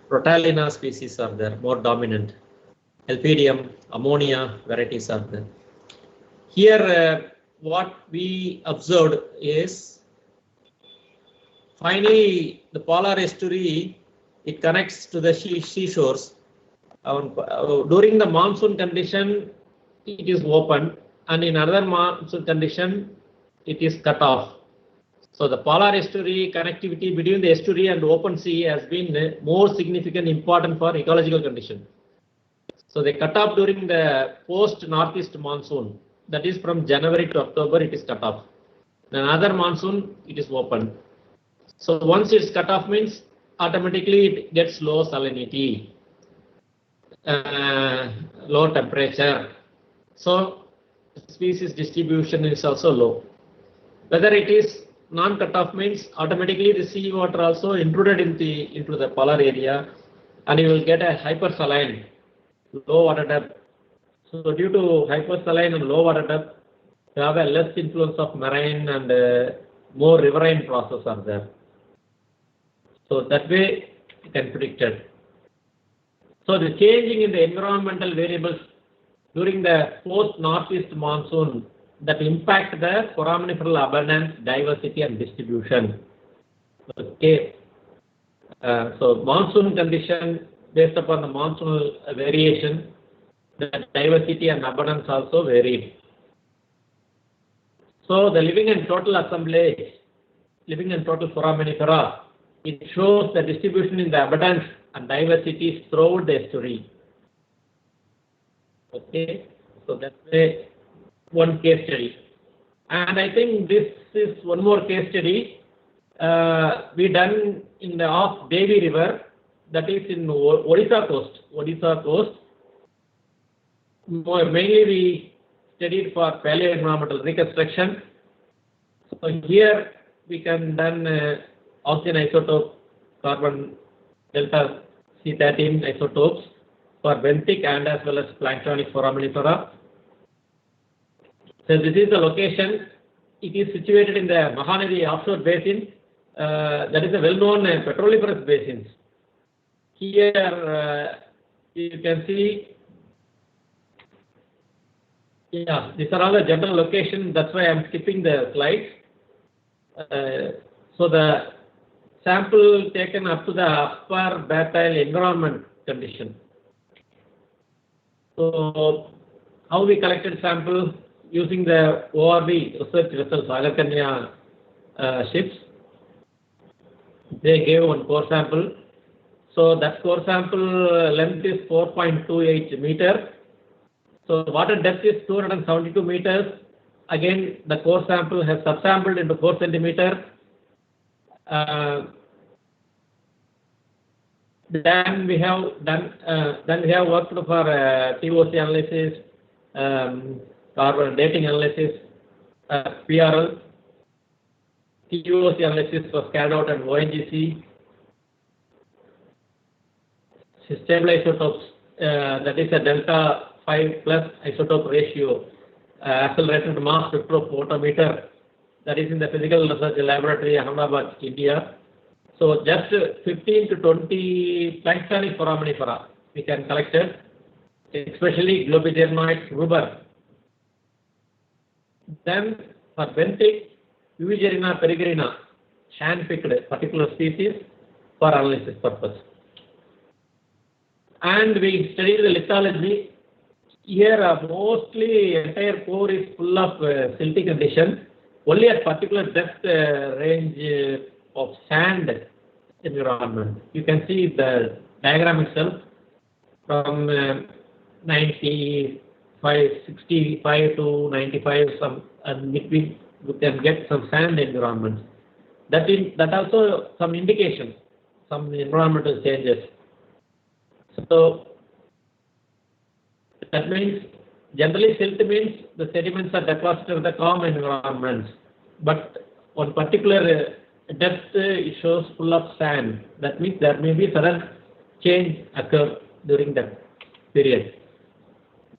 Rotalina species are there, more dominant. Elphidium, ammonia varieties are there. Here, what we observed is finally the polar estuary, it connects to the seashores. During the monsoon condition, it is open, and in other monsoon condition, it is cut off. So the polar estuary connectivity between the estuary and open sea has been more significant, important for ecological condition. So they cut off during the post northeast monsoon. That is from January to October, it is cut off. Then another monsoon, it is open. So once it's cut off means automatically it gets low salinity, low temperature. So species distribution is also low. Whether it is non-cut off means automatically the sea water also intruded into the polar area, and you will get a hypersaline, low water depth. So due to hypersaline and low water depth, you have a less influence of marine and more riverine process are there. So that way you can predict it. So the changing in the environmental variables during the post northeast monsoon that impact the foraminiferal abundance, diversity and distribution. Okay. So monsoon condition based upon the monsoonal variation, the diversity and abundance also varied. So the living and total assemblage, living and total foraminifera, it shows the distribution in the abundance and diversity throughout the estuary. Okay, so that's one case study. And I think this is one more case study we done in the off Devi River, that is in Odisha coast. Mainly we studied for Paleoenvironmental reconstruction. So here we can done oxygen isotope, carbon delta C13 isotopes for benthic and as well as planktonic foraminifera. So this is the location. It is situated in the Mahanadi offshore basin. That is a well-known petroliferous basin. Here you can see. Yeah, these are all the general locations. That's why I'm skipping the slides. So the sample taken up to the upper bathyl environment condition. So how we collected sample using the ORV research vessels, Sagar Kanya ships. They gave one core sample. So that core sample length is 4.28 meters. So water depth is 272 meters. Again, the core sample has subsampled into 4 centimeters. Then we have worked for TOC analysis, carbon dating analysis, PRL. TOC analysis was carried out at ONGC. Stable isotopes, that is a delta 5 plus isotope ratio, accelerated mass spectrophotometer, that is in the Physical Research Laboratory, Ahmedabad, India. So just 15 to 20 planktonic foraminifera we can collect it. especially globigerinoid rubber. Then for benthic, Eugerina peregrina, hand-picked particular species for analysis purpose. And we studied the lithology. Here mostly entire core is full of silty condition. Only at particular depth range of sand environment. You can see the diagram itself from 65 to 95, some, and between you can get some sand environments. That also some indications, some environmental changes. So that means generally silt means the sediments are deposited in the calm environments, but on particular depth it shows full of sand. That means there may be sudden change occur during that period.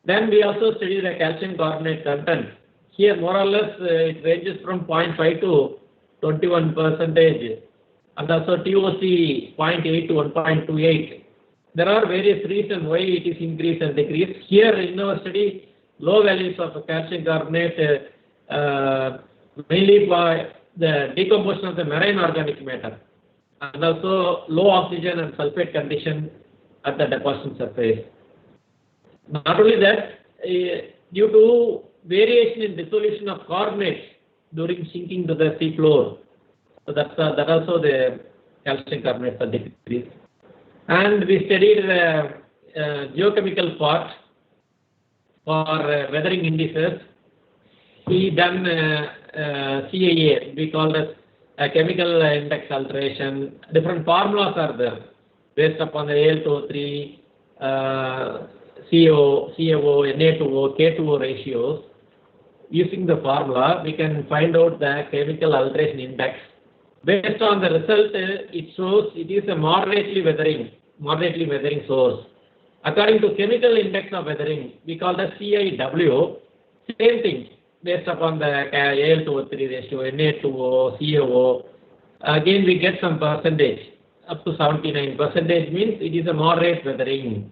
Then we also study the calcium carbonate content. Here more or less it ranges from 0.5 to 21%, and also TOC 0.8 to 1.28. There are various reasons why it is increased and decreased. Here in our study, low values of calcium carbonate mainly by the decomposition of the marine organic matter, and also low oxygen and sulfate condition at the deposition surface. Not only that, due to variation in dissolution of carbonates during sinking to the sea floor, so that also the calcium carbonates are decreased. And we studied the geochemical part for weathering indices. We done CAA, we call it a chemical index alteration. Different formulas are there based upon the Al2O3, CaO, Na2O, K2O ratios. Using the formula, we can find out the chemical alteration index. Based on the result, it shows it is a moderately weathering source. According to chemical index of weathering, we call the CIW. Same thing, based upon the Al2O3 ratio, Na2O, CaO. Again, we get some percentage, up to 79% means it is a moderate weathering.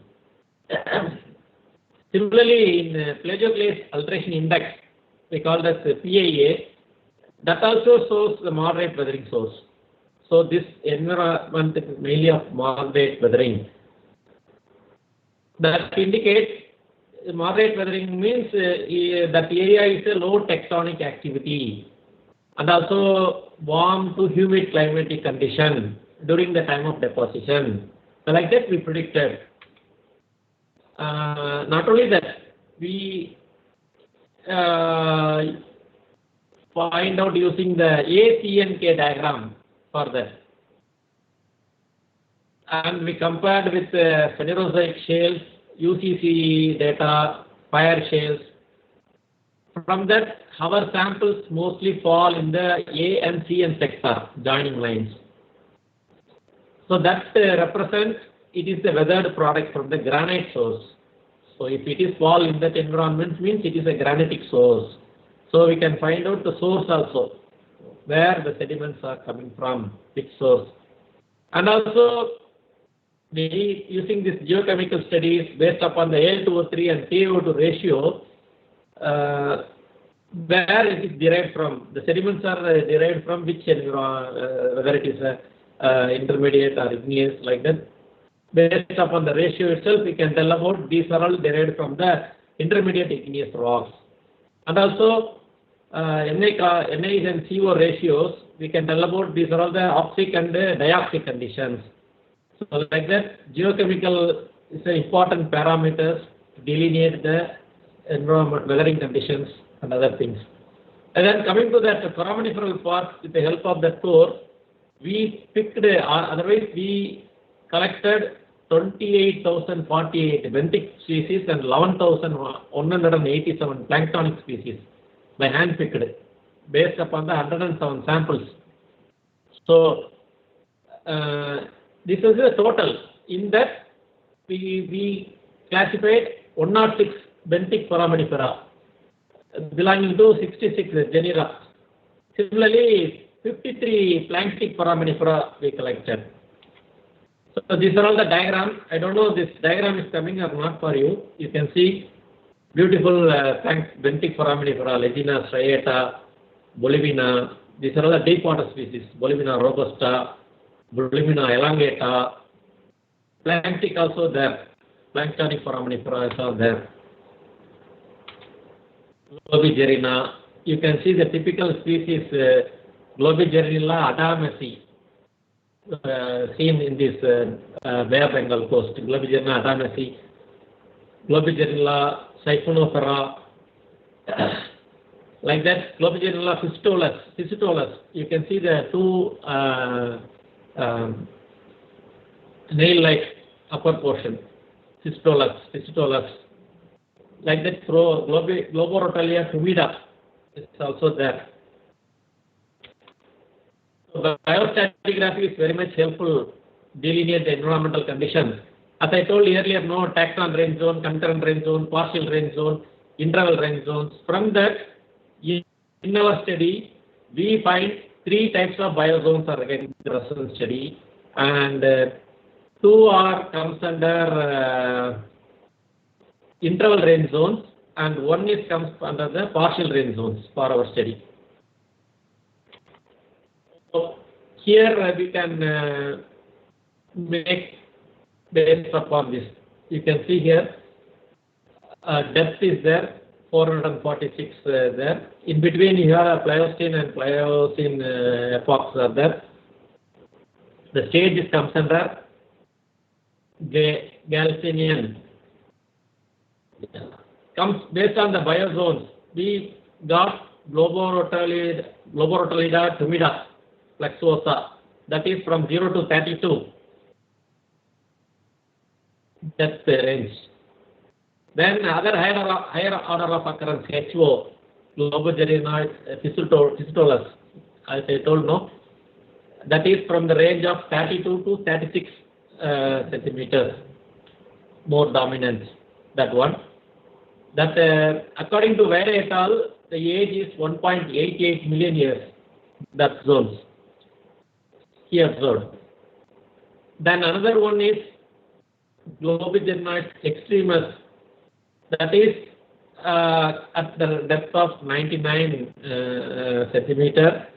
Similarly, in plagioclase alteration index, we call that PIA. That also shows the moderate weathering source. So this environment is mainly of moderate weathering. That indicates moderate weathering means that area is a low tectonic activity and also warm to humid climatic condition during the time of deposition. So like that we predicted. Not only that, we find out using the ACNK diagram for that. And we compared with phanerozoic shales, UCC data, fire shales. From that, our samples mostly fall in the A and C and sector joining lines. So that represents it is the weathered product from the granite source. So if it is fall in that environment, means it is a granitic source. So we can find out the source also, where the sediments are coming from, which source. And also, we using this geochemical studies based upon the Al2O3 and KO2 ratio, where it is derived from. The sediments are derived from which whether it is intermediate or igneous, like that. Based upon the ratio itself, we can tell about these are all derived from the intermediate igneous rocks. And also, Na and CO ratios, we can tell about these are all the oxic and dioxic conditions. So like that, geochemical is an important parameters to delineate the environment, weathering conditions and other things. And then coming to that foraminiferal part, with the help of the core, we picked, otherwise we collected 28,048 benthic species and 11,187 planktonic species by hand picked based upon the 107 samples. So this is the total. In that we classified 106 benthic foraminifera belonging to 66 genera. Similarly, 53 planktic foraminifera we collected. So these are all the diagrams. I don't know this diagram is coming or not for you. You can see beautiful Benthic Foraminifera, Legina striata, Bolivina. These are all the deep water species. Bolivina robusta, Bolivina elongata, Planktic also there. Planktonic Foraminifera is all there. Globigerina. You can see the typical species Globigerina adamasi. Seen in this Bay of Bengal coast, Globigerina adamasi, Globigerina siphonifera, like that, Globigerina ficitolus. You can see the two nail-like upper portion, ficitolus. Like that, Globorotalia humida is also there. So the biostratigraphy is very much helpful delineate the environmental conditions. As I told earlier, no taxon range zone, concurrent range zone, partial range zone, interval range zones. From that, in our study, we find 3 types of biozones are again in the Russell study, and 2 comes under interval range zones, and 1 comes under the partial range zones for our study. So here we can make based upon this. You can see here depth is there, 446 there. In between you have a Pliocene and Pliocene epochs are there. The stage comes under Galician. Comes based on the biozones. We got Globorotalida tumida flexuosa, that is from 0 to 32 depth range. Then other higher order of occurrence, HO, Globogerinoid ficitolus, as I told no, that is from the range of 32 to 36 centimeters, more dominant, that one. That according to Vare et al., the age is 1.88 million years, that zones he observed. Then another one is Globigerinoid extremus, that is at the depth of 99 centimeter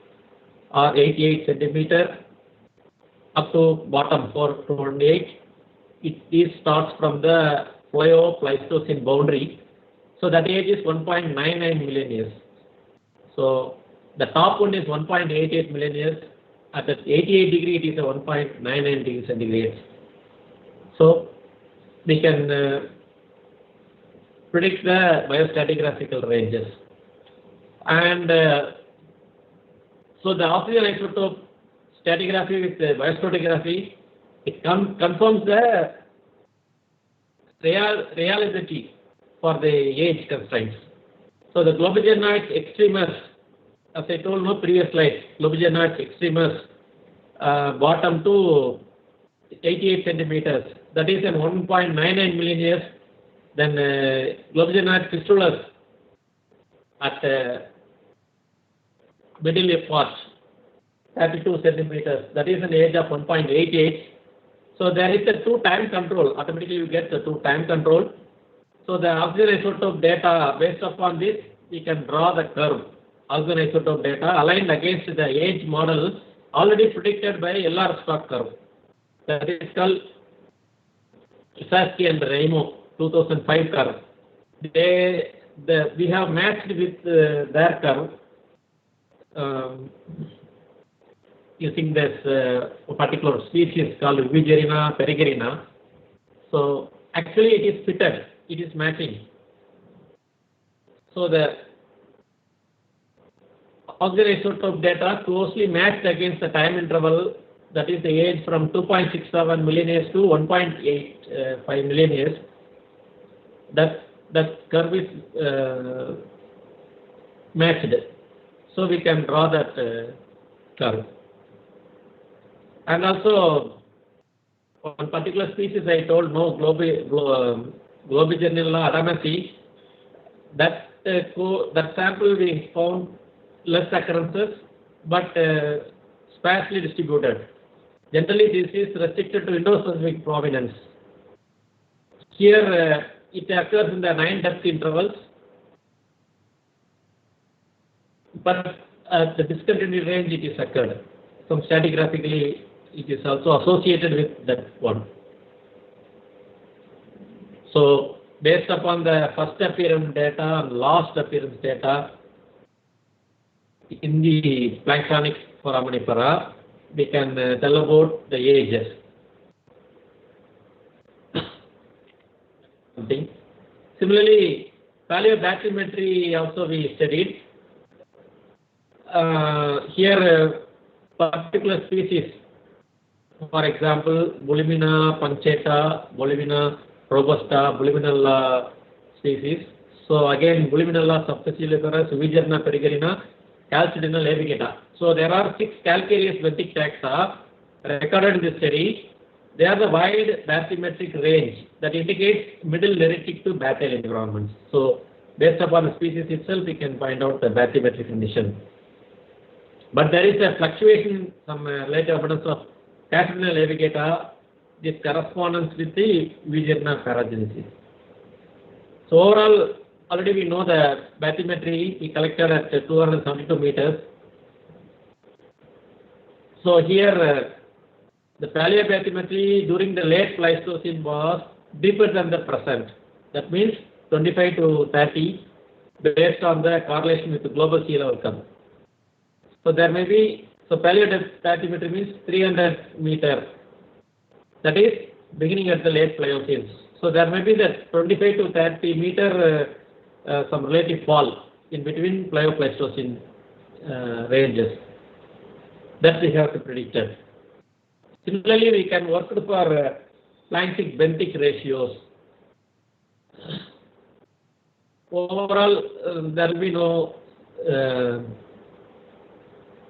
or 88 centimeter up to bottom 428. It starts from the Pleistocene boundary. So that age is 1.99 million years. So the top one is 1.88 million years. At the 88 degree, it is a 1.99 degree centigrade. So we can predict the biostratigraphical ranges. And so the oxygen isotope stratigraphy with the biostratigraphy, it confirms the reality for the age constraints. So the Globigerinoid extremus, as I told no previous slide, Globigerinoid extremus bottom to 88 centimeters, that is in 1.99 million years. Then Globigerinoid ficitolus at middle part 32 centimeters, that is an age of 1.88. So there is a 2 time control, automatically you get the 2 time control. So the oxygen isotope data, based upon this, we can draw the curve, oxygen isotope data aligned against the age model already predicted by LR stock curve. That is called Saski and Raimo 2005 curve. We have matched with their curve using this particular species called Vigerina peregrina. So actually it is fitted, it is matching. So the oxygen isotope data closely matched against the time interval, that is the age from 2.67 million years to 1.85 million years. That curve is matched. So we can draw that curve. And also one particular species I told no, Globigerina adamasi, that sample we found less occurrences but sparsely distributed. Generally, this is restricted to Indo-Pacific provenance. Here, it occurs in the 9 depth intervals, but at the discontinued range it is occurred. Some stratigraphically, it is also associated with that one. So, based upon the first appearance data and last appearance data in the Planktonic Foraminifera, we can tell about the ages. Similarly, paleobathymetry also we studied. Here, particular species, for example, Bulimina punctata, Bulimina robusta, Buliminella species. So again, Buliminella subfacilifera, Suvigerna peregrina, Calcidina levigata. So there are 6 calcareous benthic taxa recorded in this study. They are the wide bathymetric range that indicates middle neritic to bathyal environments. So based upon the species itself, we can find out the bathymetric condition. But there is a fluctuation, some later evidence of Calcidina levigata, this correspondence with the Vigerna paragenesis. So overall, already we know the bathymetry we collected at 272 meters. So here the paleobathymetry during the late Pleistocene was deeper than the present. That means 25 to 30 based on the correlation with the global sea level curve. So there may be, so paleo-depth bathymetry means 300 meter. That is beginning at the late Pliocene. So there may be that 25 to 30 meter some relative fall in between Pleistocene ranges. That we have to predict it. Similarly, we can work for Planktonic benthic ratios. Overall, there will be no,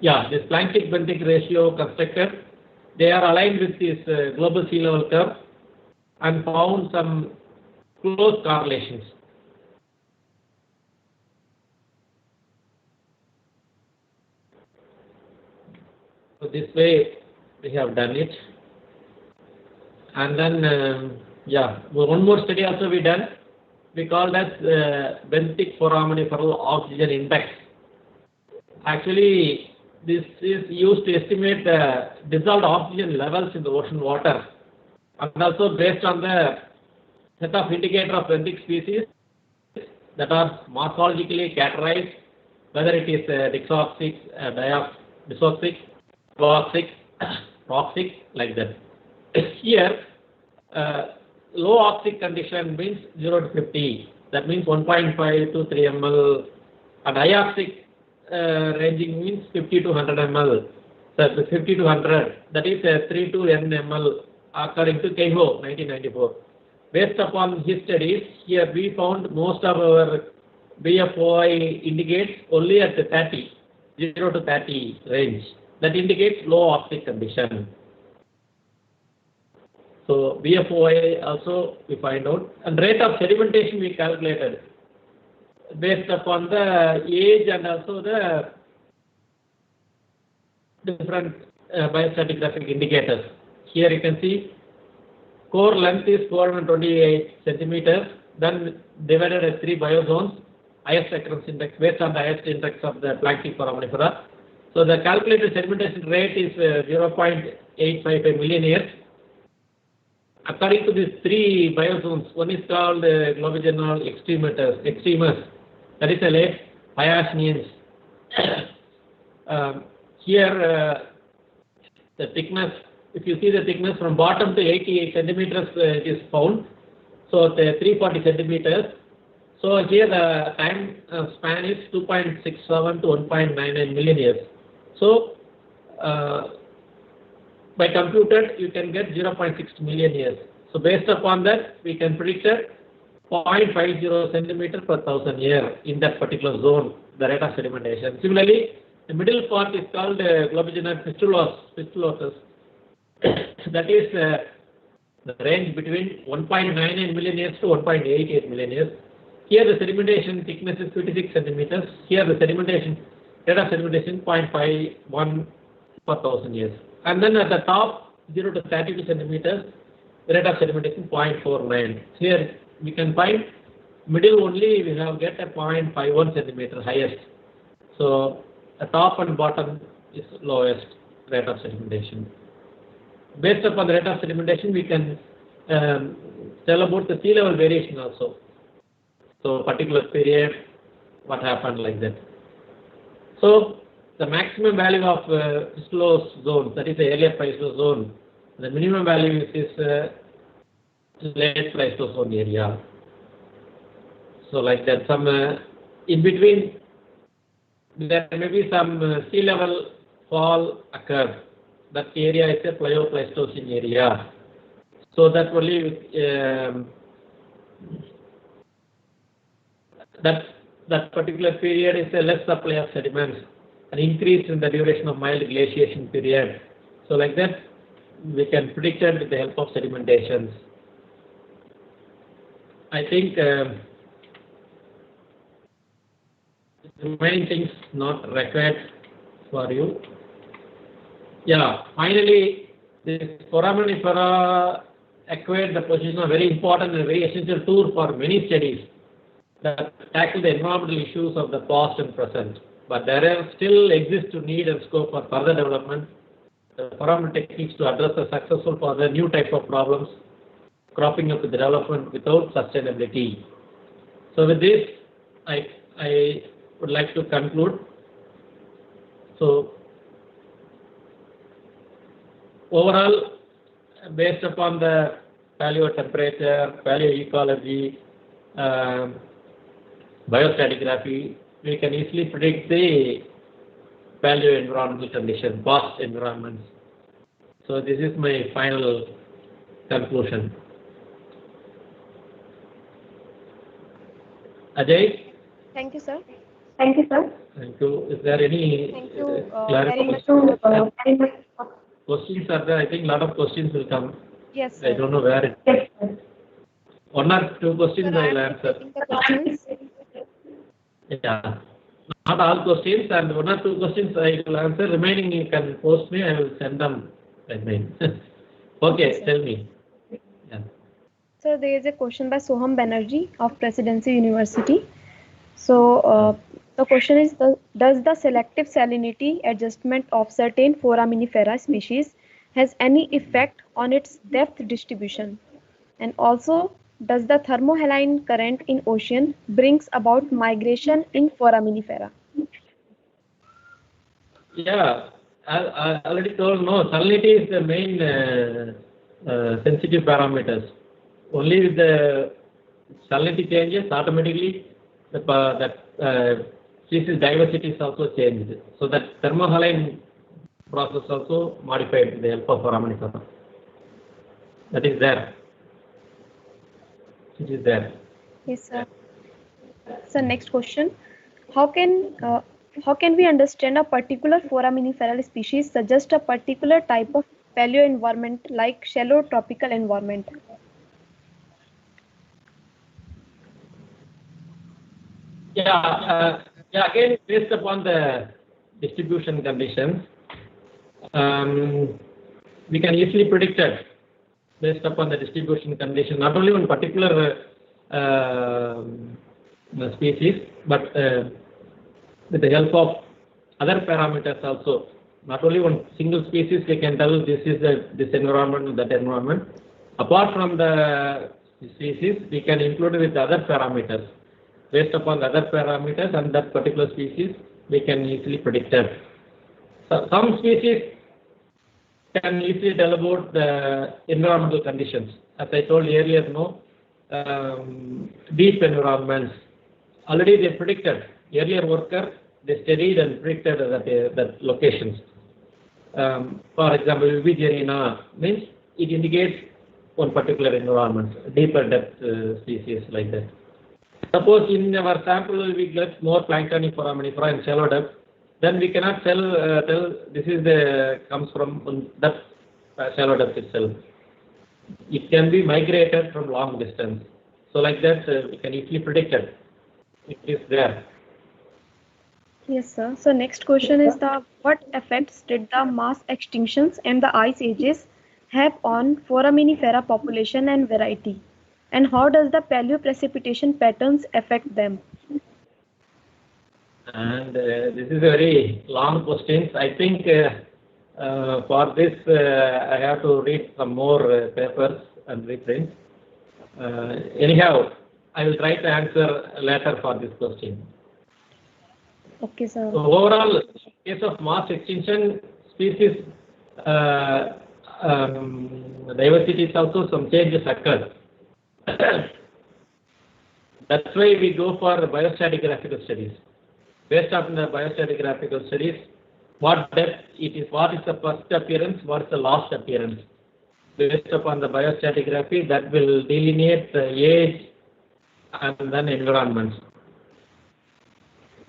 this Planktonic benthic ratio constructed. They are aligned with this global sea level curve and found some close correlations. So this way we have done it. And then, one more study also we done. We call that Benthic Foraminiferal Oxygen Index. Actually, this is used to estimate the dissolved oxygen levels in the ocean water, and also based on the set of indicator of benthic species that are morphologically categorized, whether it is dixoxic, disoxic, toxic, toxic, like that. Here, low oxic condition means 0 to 50. That means 1.5 to 3 ml, and high oxic ranging means 50 to 100 ml. So 50 to 100, that is 3 to n ml, according to Kehoe, 1994. Based upon his studies, here we found most of our BFOI indicates only at the 30, 0 to 30 range. That indicates low oxic condition. So BFOI also we find out, and rate of sedimentation we calculated based upon the age and also the different biostratigraphic indicators. Here you can see core length is 428 centimeters, then divided as 3 biozones, highest occurrence index based on the highest index of the Planktonic Foraminifera. So the calculated sedimentation rate is 0.855 million years. According to these 3 biozones, one is called globigernoid extremus, that is a late Pleiadians. Here the thickness, if you see the thickness from bottom to 88 centimeters it is found, so the 340 centimeters. So here the time span is 2.67 to 1.99 million years. So by computed you can get 0.6 million years. So based upon that we can predict 0.50 centimeter per 1,000 year in that particular zone, the rate of sedimentation. Similarly, the middle part is called globigernoid fistulosus. That is the range between 1.99 million years to 1.88 million years. Here the sedimentation thickness is 56 centimeters. Here the sedimentation rate of sedimentation 0.51 per 1,000 years. And then at the top 0 to 32 centimeters, rate of sedimentation 0.49. Here we can find middle only we have get a 0.51 centimeter highest. So the top and bottom is lowest rate of sedimentation. Based upon the rate of sedimentation, we can tell about the sea level variation also. So particular period, what happened like that. So the maximum value of Pleistocene zone, that is the earlier Pleistocene zone, the minimum value is late Pleistocene area. So like that, some in between there may be some sea level fall occurred. That area is a Paleo-Pleistocene area. So that only that particular period is a less supply of sediments, an increase in the duration of mild glaciation period. So like that, we can predict it with the help of sedimentations. I think remaining things not required for you. Yeah, finally, this Foraminifera acquired the position of very important and very essential tool for many studies that tackle the environmental issues of the past and present. But there are still exists to need and scope for further development. The foramin techniques to address the successful for the new type of problems cropping up with the development without sustainability. So with this, I would like to conclude. So overall, based upon the paleo temperature, paleoecology, biostratigraphy, we can easily predict the paleo-environmental condition, past environments. So this is my final conclusion. Ajay? Thank you, sir. Thank you, sir. Thank you. Is there any Thank you very much. questions are there? I think a lot of questions will come. Yes, I sir. don't know where it is. One or two questions Sir, I I will am answer. taking the questions. Yeah. Not all questions, and one or two questions I will answer. Remaining you can post me, I will send them. I mean. Okay, sir. tell me. Yeah. So there is a question by Soham Banerjee of Presidency University. So the question is, does the selective salinity adjustment of certain Foraminifera species has any effect on its depth distribution? And also, does the thermohaline current in ocean brings about migration in Foraminifera? Yeah, I already told, no, salinity is the main sensitive parameters. Only with the salinity changes, automatically that species diversity is also changed. So that thermohaline process also modified with the help of foraminifera. That is there. It is there. Yes, sir. So next question: How can we understand a particular foraminiferal species suggest a particular type of paleo environment like shallow tropical environment? Yeah, again, based upon the distribution conditions, we can easily predict it based upon the distribution condition, not only one particular species, but with the help of other parameters also. Not only one single species, we can tell this is this environment, that environment. Apart from the species, we can include with other parameters. Based upon the other parameters and that particular species, we can easily predict it. So some species can easily tell about the environmental conditions. As I told earlier, deep environments. Already they predicted. Earlier worker, they studied and predicted that locations. For example, GeoVigyan means it indicates one particular environment, deeper depth species like that. Suppose in our sample we get more planktonic foraminifera and shallow depth, then we cannot tell this is comes from that shallow depth itself. It can be migrated from long distance. So like that we can easily predict it. It is there. Yes, sir. So next question is what effects did the mass extinctions and the ice ages have on Foraminifera population and variety? And how does the paleoprecipitation patterns affect them? And this is a very long question. I think for this I have to read some more papers and reprints. Anyhow, I will try to answer later for this question. Okay, sir. So overall, in case of mass extinction, species diversity is also some changes occur. That's why we go for biostratigraphical studies. Based on the biostratigraphical studies, what depth it is, what is the first appearance, what is the last appearance. Based upon the biostratigraphy, that will delineate the age and then environments.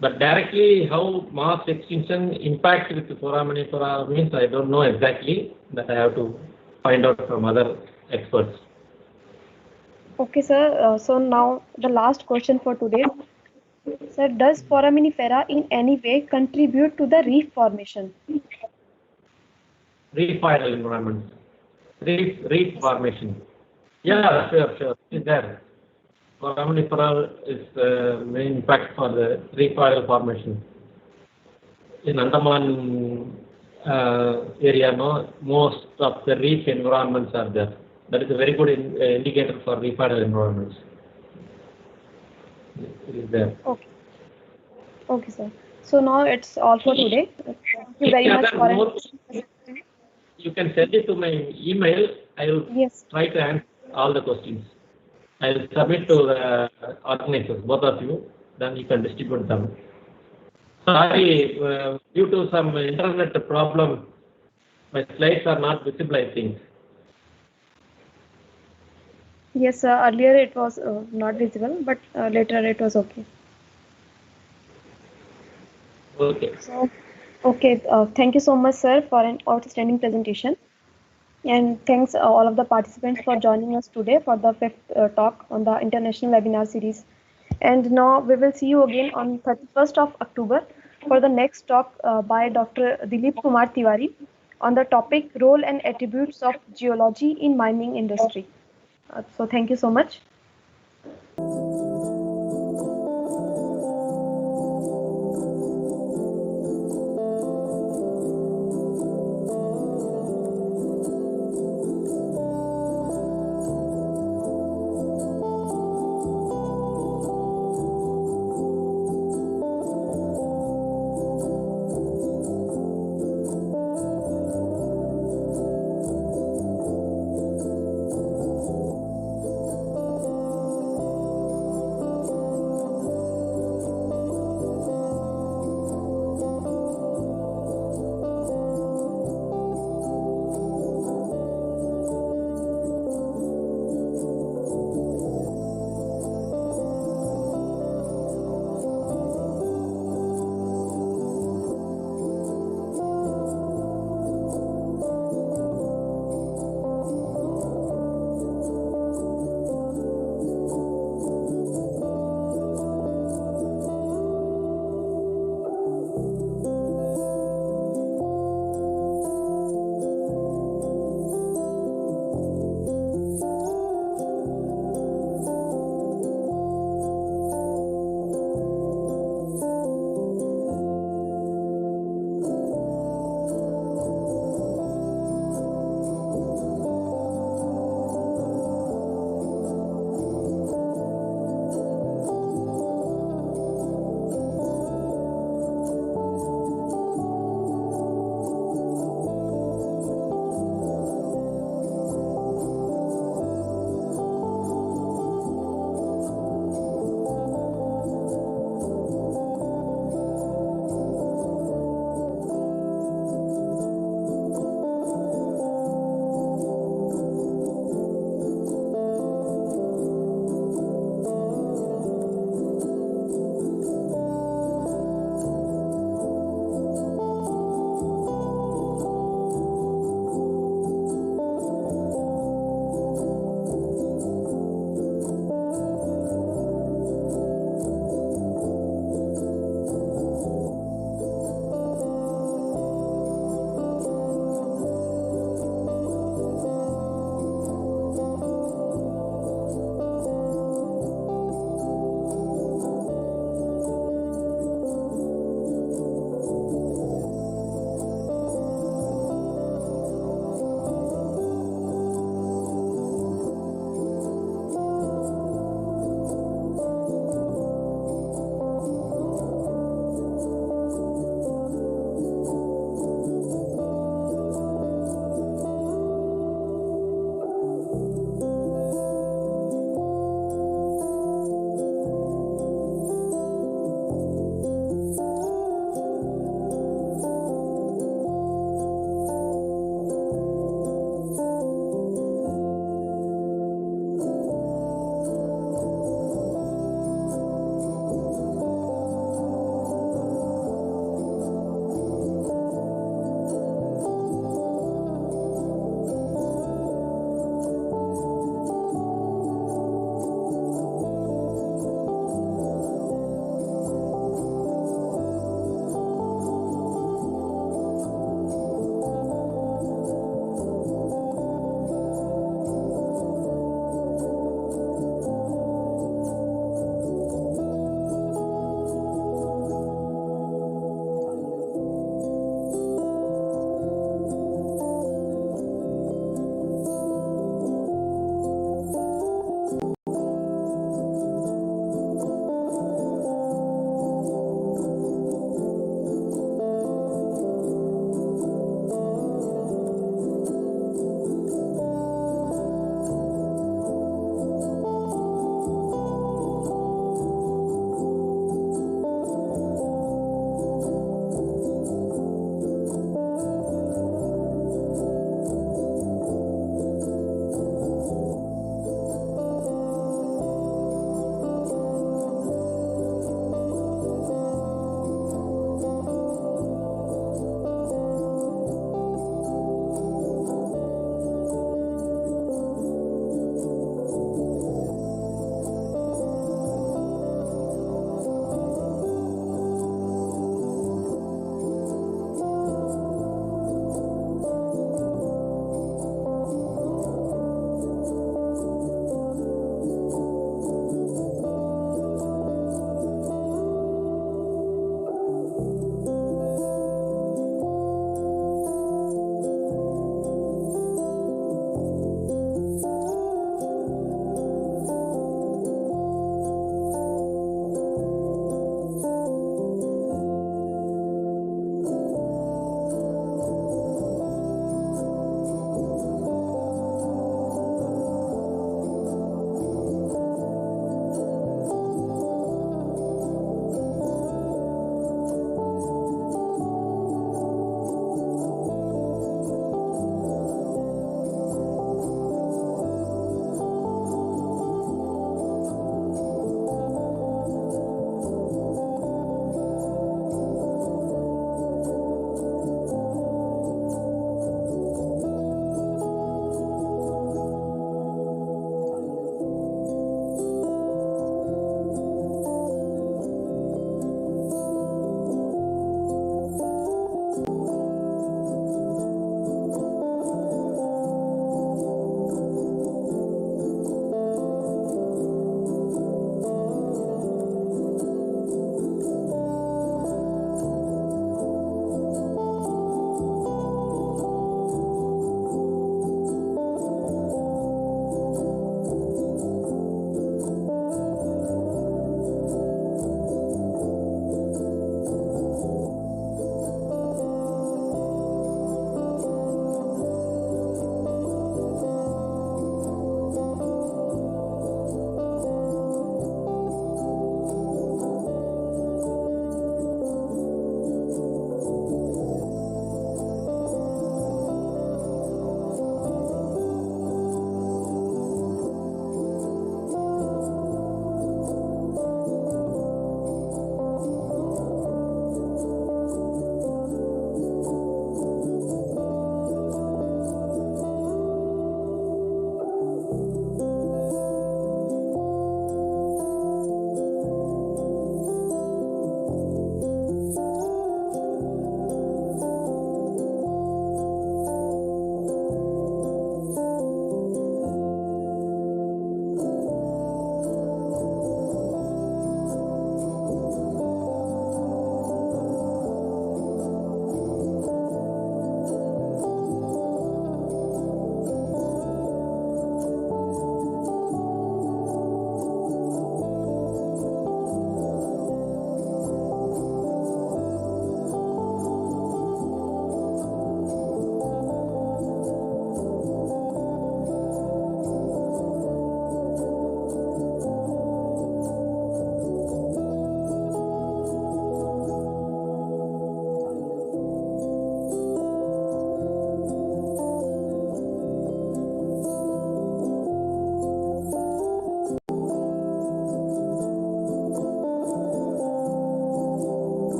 But directly how mass extinction impacts with the foraminifera means I don't know exactly. That I have to find out from other experts. Okay, sir. So now the last question for today. Sir, does Foraminifera in any way contribute to the reef formation? Reef tidal environments. Reef formation. Yeah, sure. Is there. Foraminifera is the main impact for the reef tidal formation. In Andaman area, no, most of the reef environments are there. That is a very good indicator for reef tidal environments. It is there. Okay. Okay, sir. So now it's all for today. Thank you very much for it. You can send it to my email. I will try to answer all the questions. I will submit to the organizers, both of you. Then you can distribute them. Sorry, due to some internet problem, my slides are not visible, I think. Yes, sir. Earlier it was not visible, but later it was okay. Okay. So, okay. Thank you so much, sir, for an outstanding presentation. And thanks all of the participants for joining us today for the fifth talk on the international webinar series. And now we will see you again on 31st of October for the next talk by Dr. Dilip Kumar Tiwari on the topic role and attributes of geology in mining industry. So thank you so much.